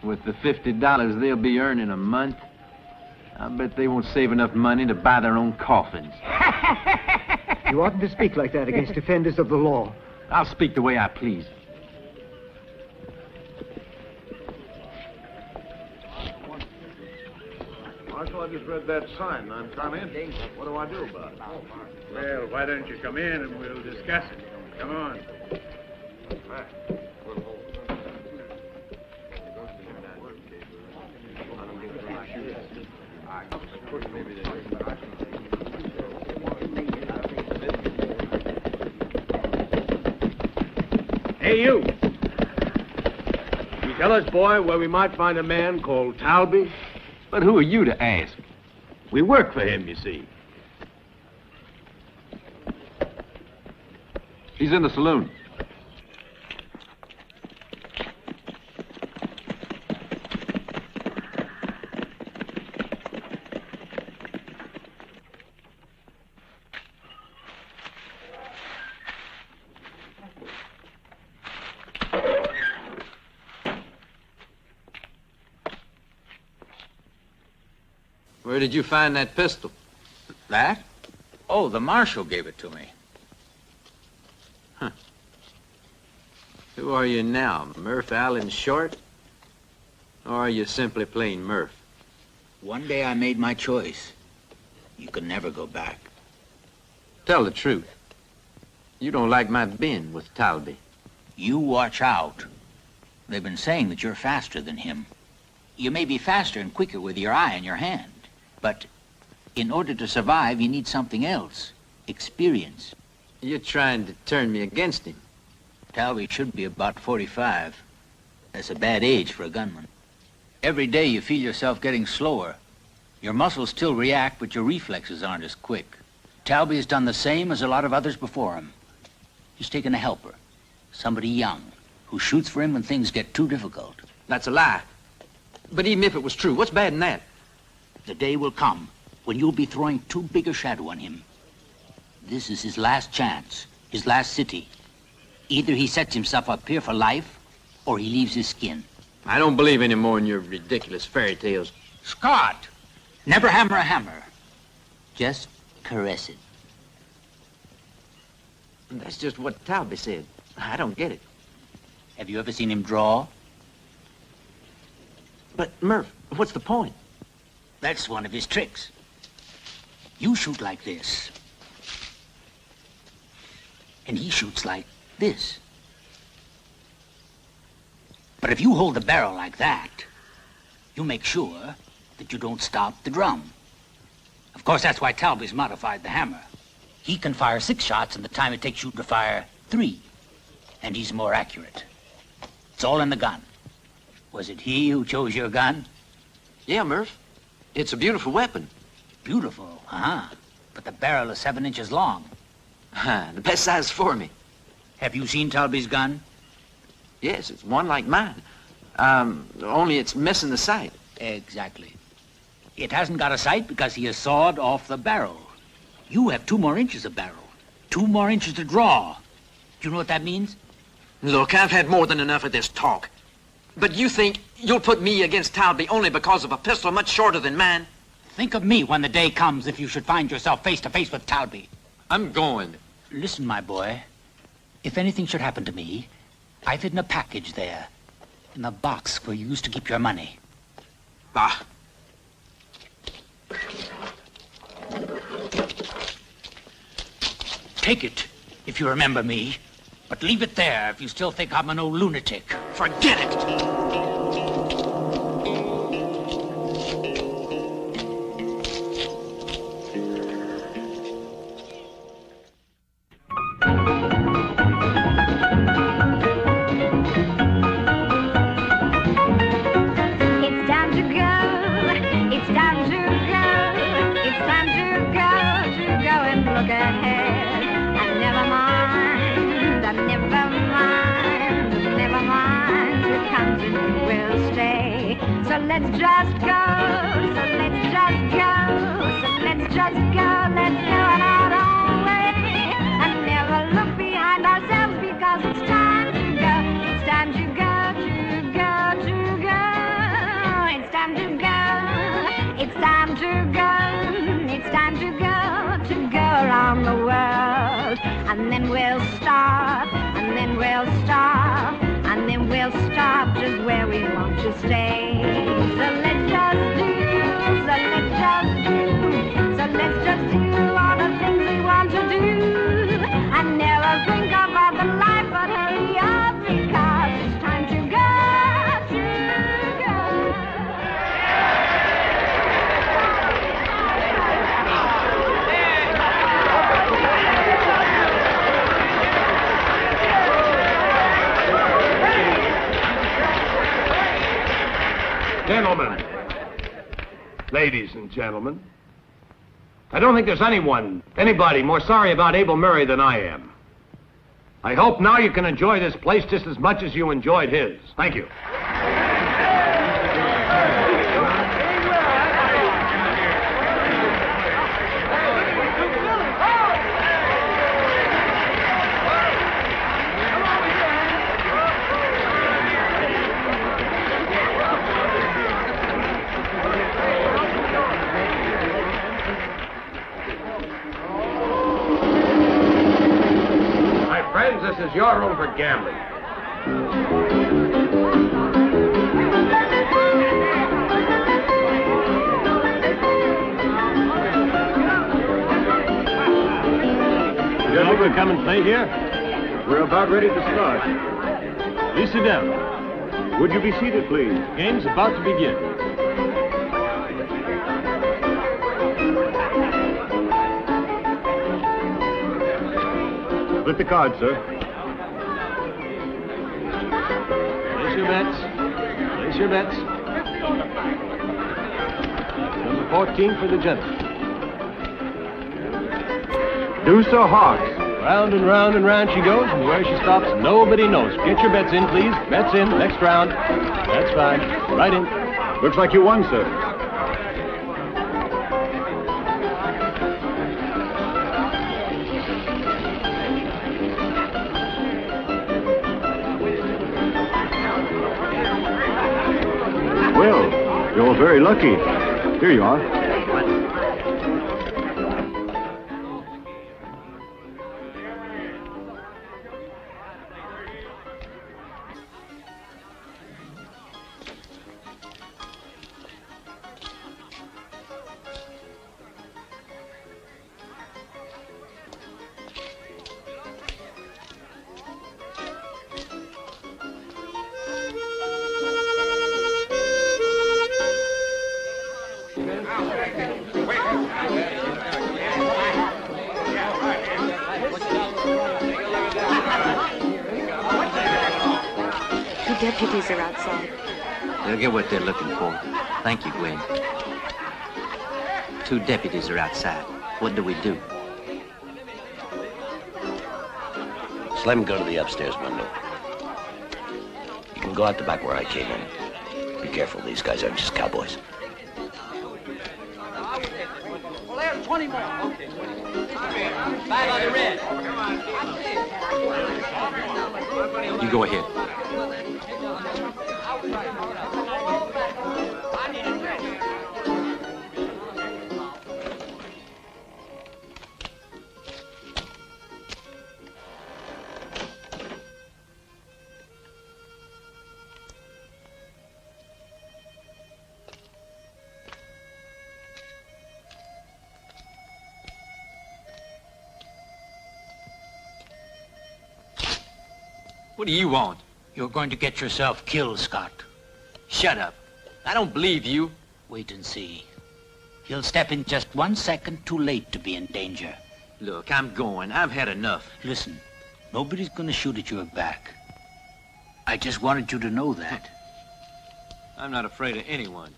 With the $50 they'll be earning a month, I bet they won't save enough money to buy their own coffins. You oughtn't to speak like that against defenders of the law. I'll speak the way I please. Marshal, I just read that sign. I'm come in. What do I do about it? Well, why don't you come in and we'll discuss it. Come on. Hey, you! You tell us, boy, where we might find a man called Talby? But who are you to ask? We work for him, you see. He's in the saloon. Where did you find that pistol? That? Oh, the marshal gave it to me. Huh. Who are you now, Murph Allen Short? Or are you simply plain Murph? One day I made my choice. You can never go back. Tell the truth. You don't like my being with Talby. You watch out. They've been saying that you're faster than him. You may be faster and quicker with your eye and your hand. But in order to survive, you need something else. Experience. You're trying to turn me against him. Talby should be about 45. That's a bad age for a gunman. Every day you feel yourself getting slower. Your muscles still react, but your reflexes aren't as quick. Talby has done the same as a lot of others before him. He's taken a helper, somebody young, who shoots for him when things get too difficult. That's a lie. But even if it was true, what's bad in that? The day will come when you'll be throwing too big a shadow on him. This is his last chance, his last city. Either he sets himself up here for life, or he leaves his skin. I don't believe any more in your ridiculous fairy tales. Scott, never hammer a hammer. Just caress it. That's just what Talby said. I don't get it. Have you ever seen him draw? But, Murph, what's the point? That's one of his tricks. You shoot like this. And he shoots like this. But if you hold the barrel like that, you make sure that you don't stop the drum. Of course, that's why Talby's modified the hammer. He can fire 6 shots in the time it takes you to fire 3. And he's more accurate. It's all in the gun. Was it he who chose your gun? Yeah, Murph. It's a beautiful weapon. Beautiful, but the barrel is 7 inches long. The best size for me. Have you seen Talby's gun? Yes, it's one like mine. Only it's missing the sight. Exactly. It hasn't got a sight because he has sawed off the barrel. You have 2 more inches of barrel. 2 more inches to draw. Do you know what that means? Look, I've had more than enough of this talk. But you think you'll put me against Talby only because of a pistol much shorter than mine? Think of me when the day comes if you should find yourself face to face with Talby. I'm going. Listen, my boy. If anything should happen to me, I've hidden a package there. In the box where you used to keep your money. Bah. take it if you remember me, but leave it there if you still think I'm an old lunatic. Forget it! So let's just go, so let's just go, so let's just go, let's go on our own way, and never look behind ourselves because it's time to go, it's time to go, to go, to go, it's time to go, it's time to go, it's time to go around the world, and then we'll stop, and then we'll stop, and then we'll stop just where we want to stay. So let's just do, so let's just do, so let's just do all the things we want to do. And never think about the life, but hurry up because it's time to go, to go. Gentlemen, ladies and gentlemen, I don't think there's anybody more sorry about Abel Murray than I am. I hope now you can enjoy this place just as much as you enjoyed his. Thank you. This is your room for gambling. Gentlemen, we come and play here? We're about ready to start. Please sit down. Would you be seated, please? Game's about to begin. Split the cards, sir. Place your bets. Place your bets. Number 14 for the gentleman. Deuce or hearts? Round and round and round she goes, and where she stops, nobody knows. Get your bets in, please. Bets in. Next round. That's fine. Right in. Looks like you won, sir. Well, you're very lucky. Here you are. Deputies are outside. They'll get what they're looking for. Thank you, Gwen. 2 deputies are outside. What do we do? Slim, go to the upstairs window. You can go out the back where I came in. Be careful, these guys aren't just cowboys. Well, there's 20 more. Okay. 5 on the red. You go ahead. What do you want? You're going to get yourself killed, Scott. Shut up. I don't believe you. Wait and see. He'll step in just 1 second too late to be in danger. Look, I'm going. I've had enough. Listen, nobody's going to shoot at your back. I just wanted you to know that. I'm not afraid of anyone.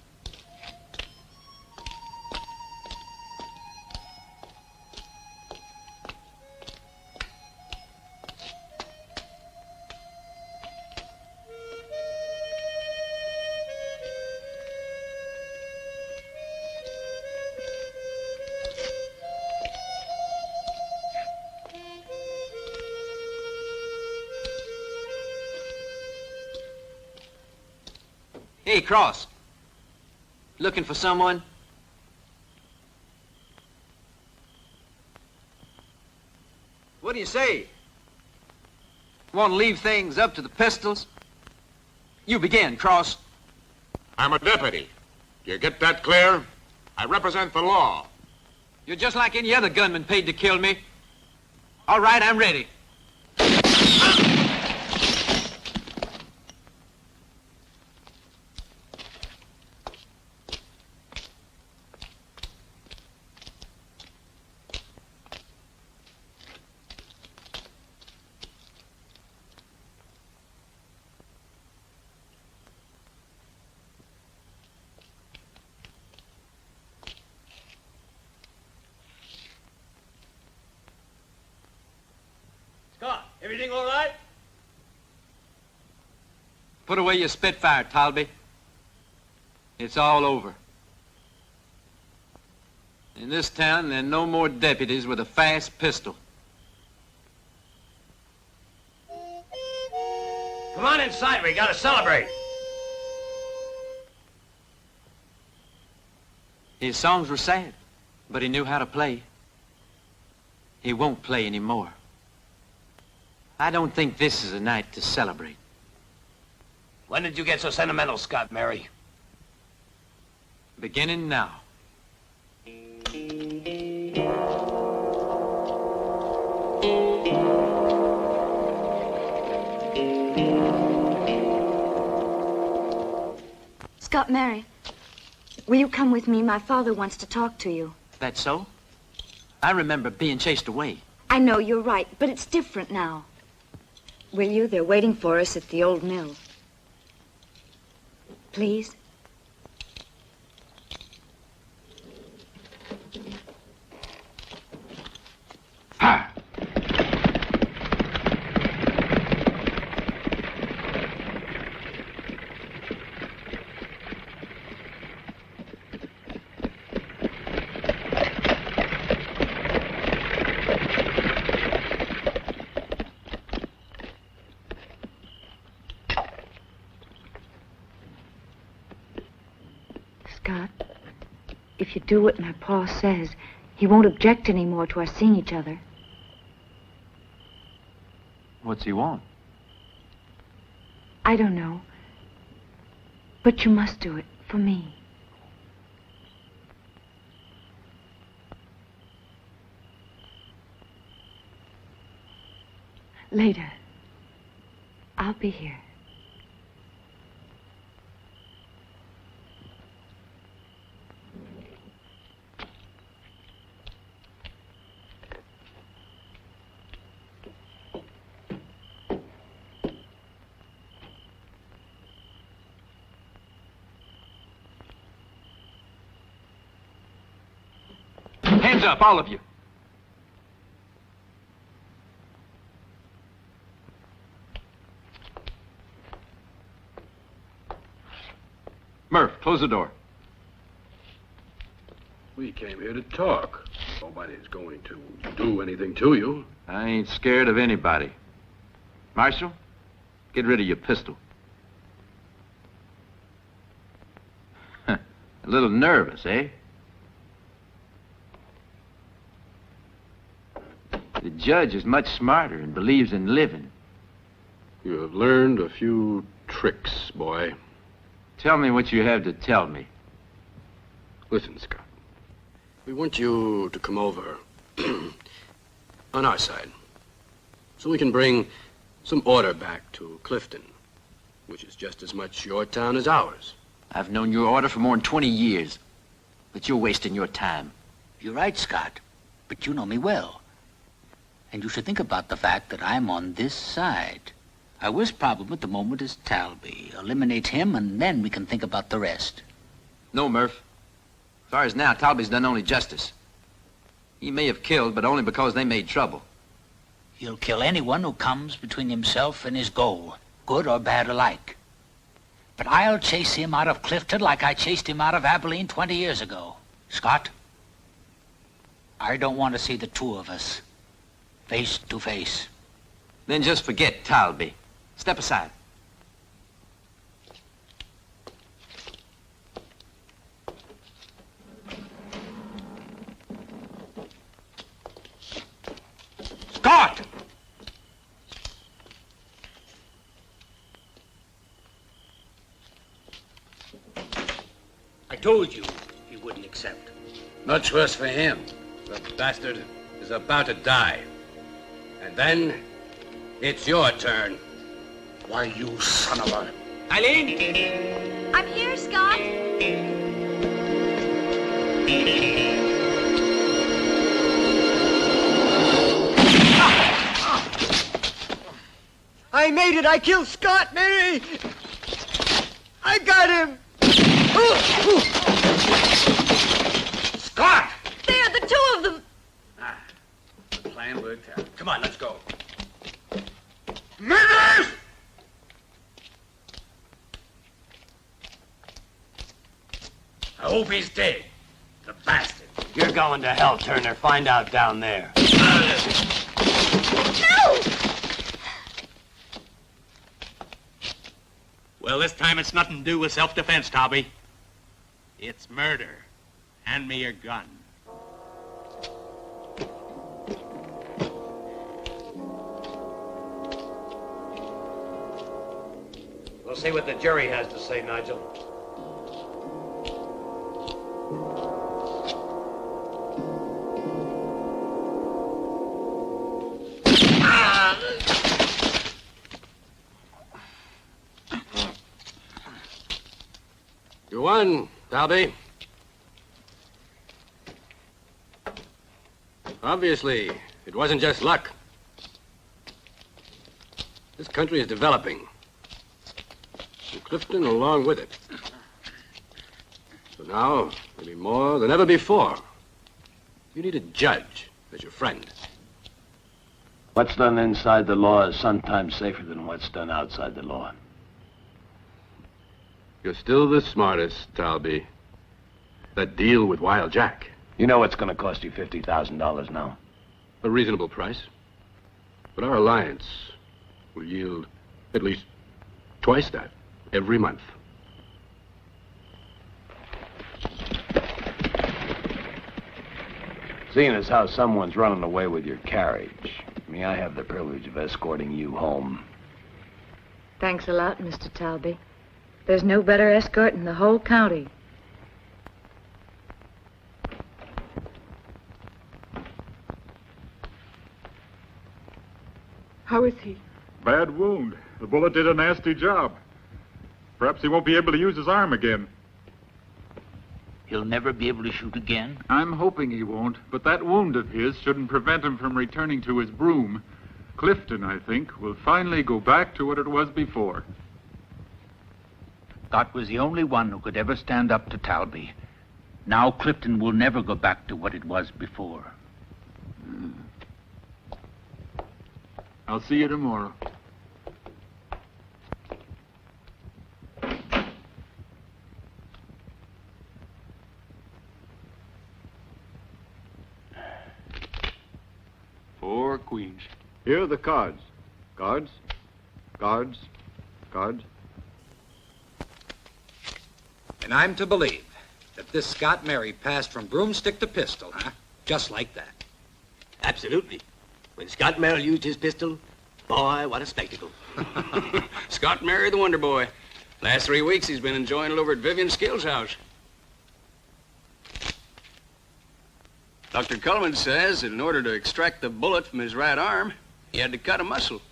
Hey, Cross. Looking for someone? What do you say? Want to leave things up to the pistols? You begin, Cross. I'm a deputy. Do you get that clear? I represent the law. You're just like any other gunman paid to kill me. All right, I'm ready. Scott, everything all right? Put away your Spitfire, Talby. It's all over. In this town, there are no more deputies with a fast pistol. Come on inside, we gotta celebrate. His songs were sad, but he knew how to play. He won't play anymore. I don't think this is a night to celebrate. When did you get so sentimental, Scott, Mary? Beginning now. Scott, Mary, will you come with me? My father wants to talk to you. That so? I remember being chased away. I know you're right, but it's different now. Will you? They're waiting for us at the old mill. Please? Scott, if you do what my pa says, he won't object anymore to our seeing each other. What's he want? I don't know. But you must do it for me. Later, I'll be here. Hands up, all of you. Murph, close the door. We came here to talk. Nobody's going to do anything to you. I ain't scared of anybody. Marshal, get rid of your pistol. A little nervous, eh? The judge is much smarter and believes in living. You have learned a few tricks, boy. Tell me what you have to tell me. Listen, Scott. We want you to come over on our side so we can bring some order back to Clifton, which is just as much your town as ours. I've known your order for more than 20 years, but you're wasting your time. You're right, Scott, but you know me well. And you should think about the fact that I'm on this side. Our worst problem at the moment is Talby. Eliminate him, and then we can think about the rest. No, Murph. As far as now, Talby's done only justice. He may have killed, but only because they made trouble. He'll kill anyone who comes between himself and his goal, good or bad alike. But I'll chase him out of Clifton like I chased him out of Abilene 20 years ago. Scott, I don't want to see the two of us face to face. Then just forget Talby. Step aside. Scott! I told you he wouldn't accept. Much worse for him. The bastard is about to die. And then, it's your turn. Why, you son of a... Eileen! I'm here, Scott. I made it! I killed Scott, Mary! I got him! Scott! There, the two of them. The plan worked out. Come on, let's go. Murders! I hope he's dead. The bastard. You're going to hell, Turner. Find out down there. No! Well, this time it's nothing to do with self-defense, Talby. It's murder. Hand me your gun. We'll see what the jury has to say, Nigel. You won, Talby. Obviously, it wasn't just luck. This country is developing. And Clifton along with it. So now, maybe more than ever before, you need a judge as your friend. What's done inside the law is sometimes safer than what's done outside the law. You're still the smartest, Talby. That deal with Wild Jack. You know it's going to cost you $50,000 now. A reasonable price. But our alliance will yield at least twice that every month. Seeing as how someone's running away with your carriage, may I have the privilege of escorting you home? Thanks a lot, Mr. Talby. There's no better escort in the whole county. How is he? Bad wound. The bullet did a nasty job. Perhaps he won't be able to use his arm again. He'll never be able to shoot again? I'm hoping he won't, but that wound of his shouldn't prevent him from returning to his broom. Clifton, I think, will finally go back to what it was before. Scott was the only one who could ever stand up to Talby. Now Clifton will never go back to what it was before. I'll see you tomorrow. Four queens. Here are the cards. Cards, cards, cards. And I'm to believe that this Scott Mary passed from broomstick to pistol, huh? Just like that. Absolutely. When Scott Merrill used his pistol, boy, what a spectacle. Scott Mary, the Wonder Boy. Last 3 weeks he's been enjoying it over at Vivian Skill's house. Dr. Cullman says that in order to extract the bullet from his right arm, he had to cut a muscle.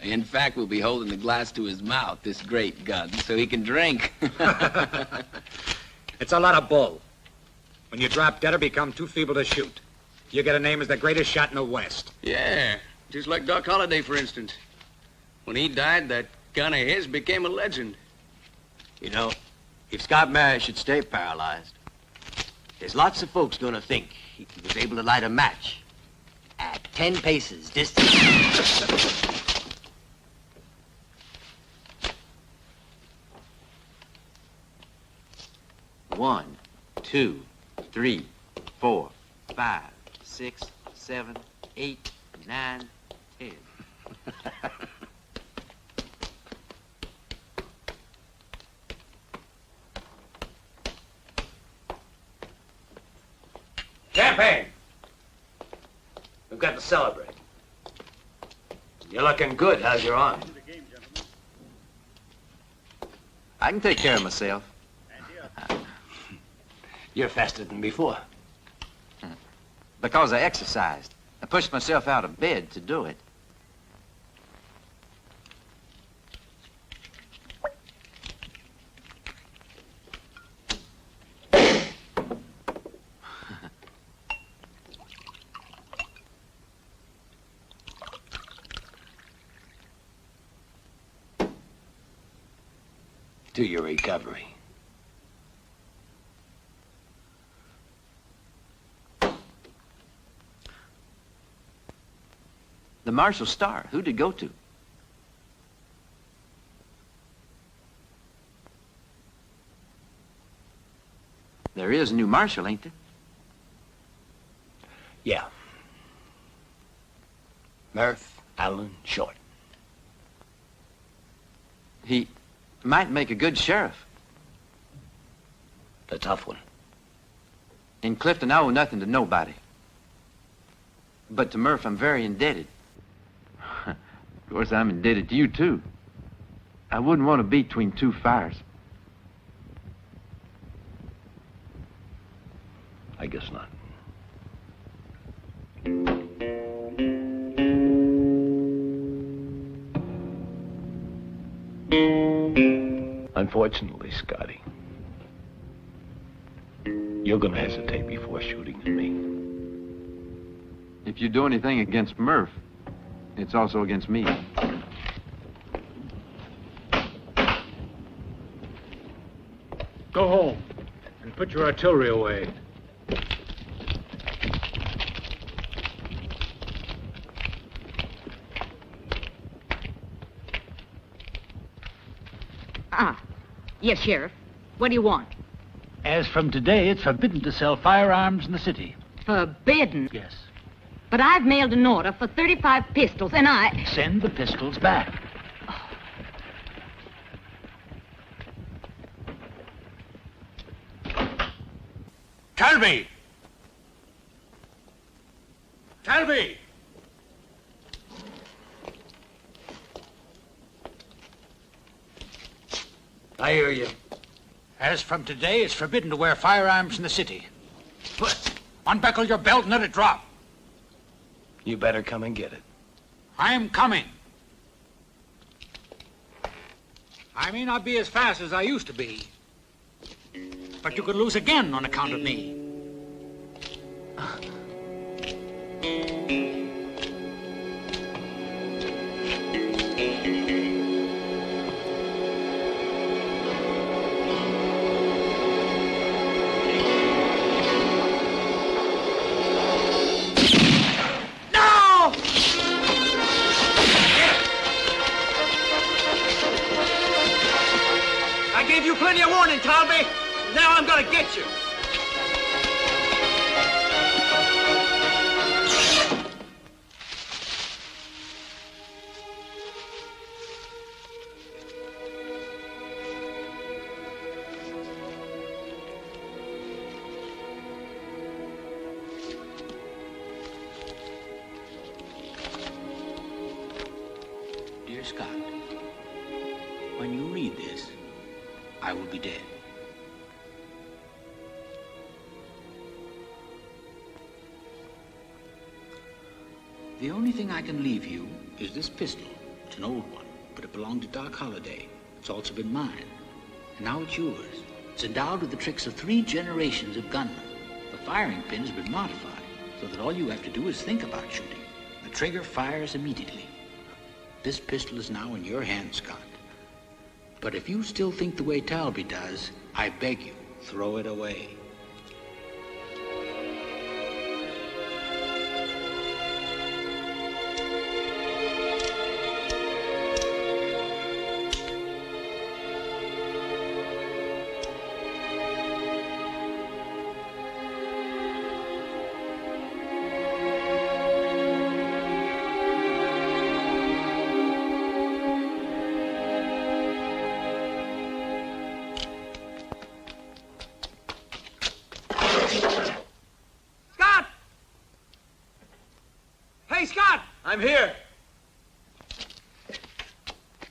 In fact, we'll be holding the glass to his mouth, this great gun, so he can drink. It's a lot of bull. When you drop dead or become too feeble to shoot, you get a name as the greatest shot in the West. Yeah, just like Doc Holliday, for instance. When he died, that gun of his became a legend. You know, if Scott Mary should stay paralyzed, there's lots of folks gonna think he was able to light a match at 10 paces distance. 1, 2, 3, 4, 5, 6, 7, 8, 9, 10. Champagne! We've got to celebrate. You're looking good. How's your arm? I can take care of myself. You're faster than before. Because I exercised. I pushed myself out of bed to do it. To your recovery. The Marshall Star. Who'd it go to? There is a new Marshal, ain't there? Yeah. Murph Allen Short. He might make a good sheriff. The tough one. In Clifton, I owe nothing to nobody. But to Murph, I'm very indebted. Of course, I'm indebted to you, too. I wouldn't want to be between two fires. I guess not. Unfortunately, Scotty, you're gonna hesitate before shooting at me. If you do anything against Murph, it's also against me. Go home and put your artillery away. Yes, Sheriff. What do you want? As from today, it's forbidden to sell firearms in the city. Forbidden? Yes. But I've mailed an order for 35 pistols, and I... Send the pistols back. Talby! Talby! I hear you. As from today, it's forbidden to wear firearms in the city. Unbuckle your belt and let it drop. You better come and get it. I am coming. I may not be as fast as I used to be, but you could lose again on account of me. I gave you plenty of warning, Talby. Now I'm gonna get you. Dear Scott, when you read this, I will be dead. The only thing I can leave you is this pistol, It's an old one, but it belonged to Doc Holliday. It's also been mine. And now it's yours. It's endowed with the tricks of 3 generations of gunmen. The firing pin has been modified so that all you have to do is think about shooting. The trigger fires immediately. This pistol is now in your hands, Scott. But if you still think the way Talby does, I beg you, throw it away. I'm here.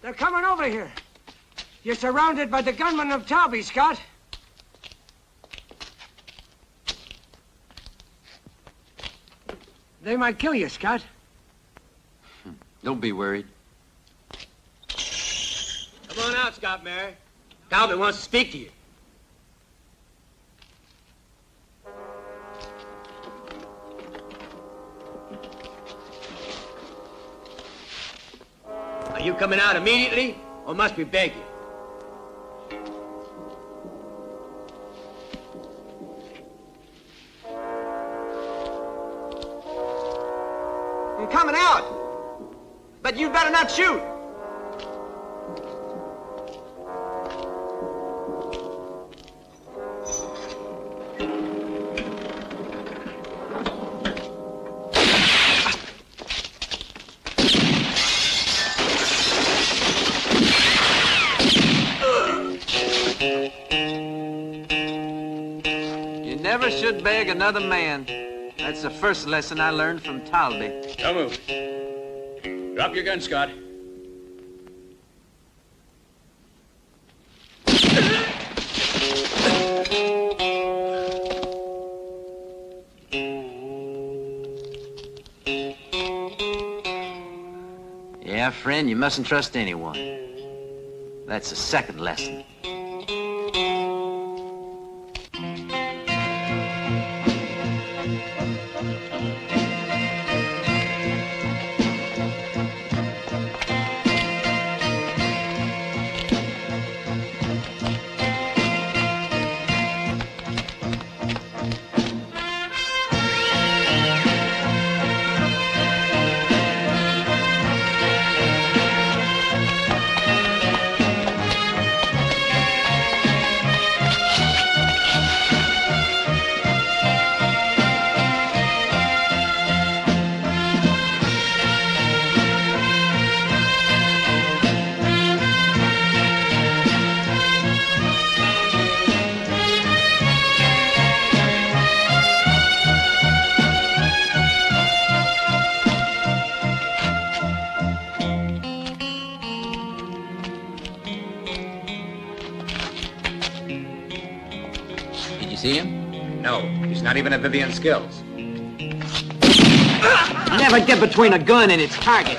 They're coming over here. You're surrounded by the gunmen of Talby, Scott. They might kill you, Scott. Don't be worried. Come on out, Scott Mary. Talbot wants to speak to you. Are you coming out immediately, or must we beg you? I'm coming out, but you'd better not shoot. Never should beg another man. That's the first lesson I learned from Talby. Don't move. Drop your gun, Scott. Yeah, friend, you mustn't trust anyone. That's the second lesson. See him? No, he's not even at Vivian Skills. Never get between a gun and its target.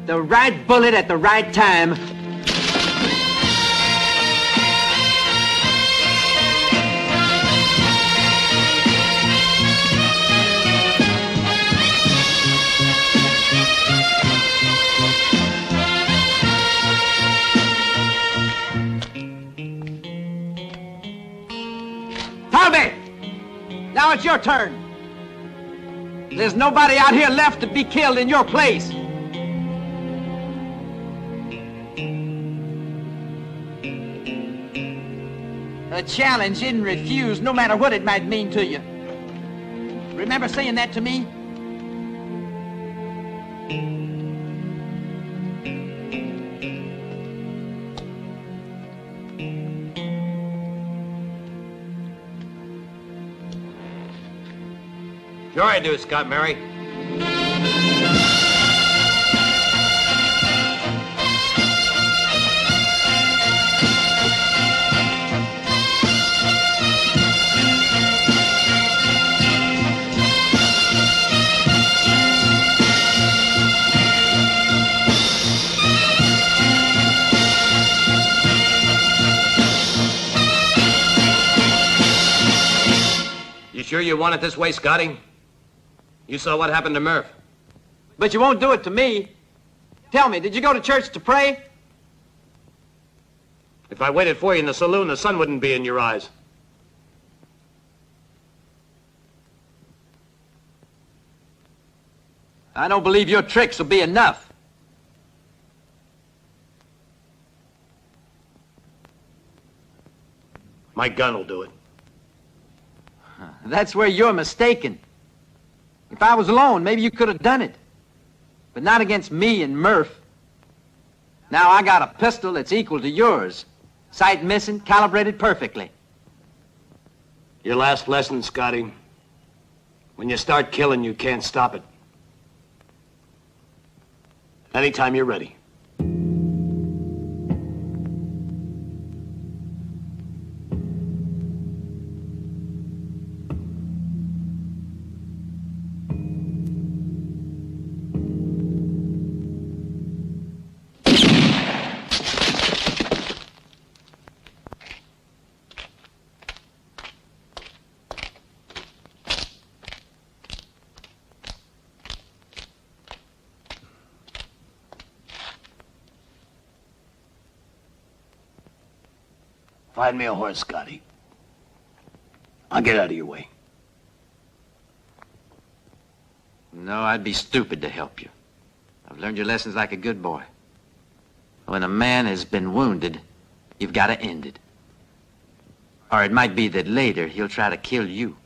The right bullet at the right time. Now it's your turn. There's nobody out here left to be killed in your place. A challenge isn't refused, no matter what it might mean to you. Remember saying that to me? Sure I do, Scott Mary. sure you want it this way, Scotty? You saw what happened to Murph. But you won't do it to me. Tell me, did you go to church to pray? If I waited for you in the saloon, the sun wouldn't be in your eyes. I don't believe your tricks will be enough. My gun will do it. That's where you're mistaken. If I was alone, maybe you could have done it. But not against me and Murph. Now I got a pistol that's equal to yours. Sight missing, calibrated perfectly. Your last lesson, Scotty. When you start killing, you can't stop it. Anytime you're ready. Find me a horse, Scotty. I'll get out of your way. No, I'd be stupid to help you. I've learned your lessons like a good boy. When a man has been wounded, you've got to end it. Or it might be that later he'll try to kill you.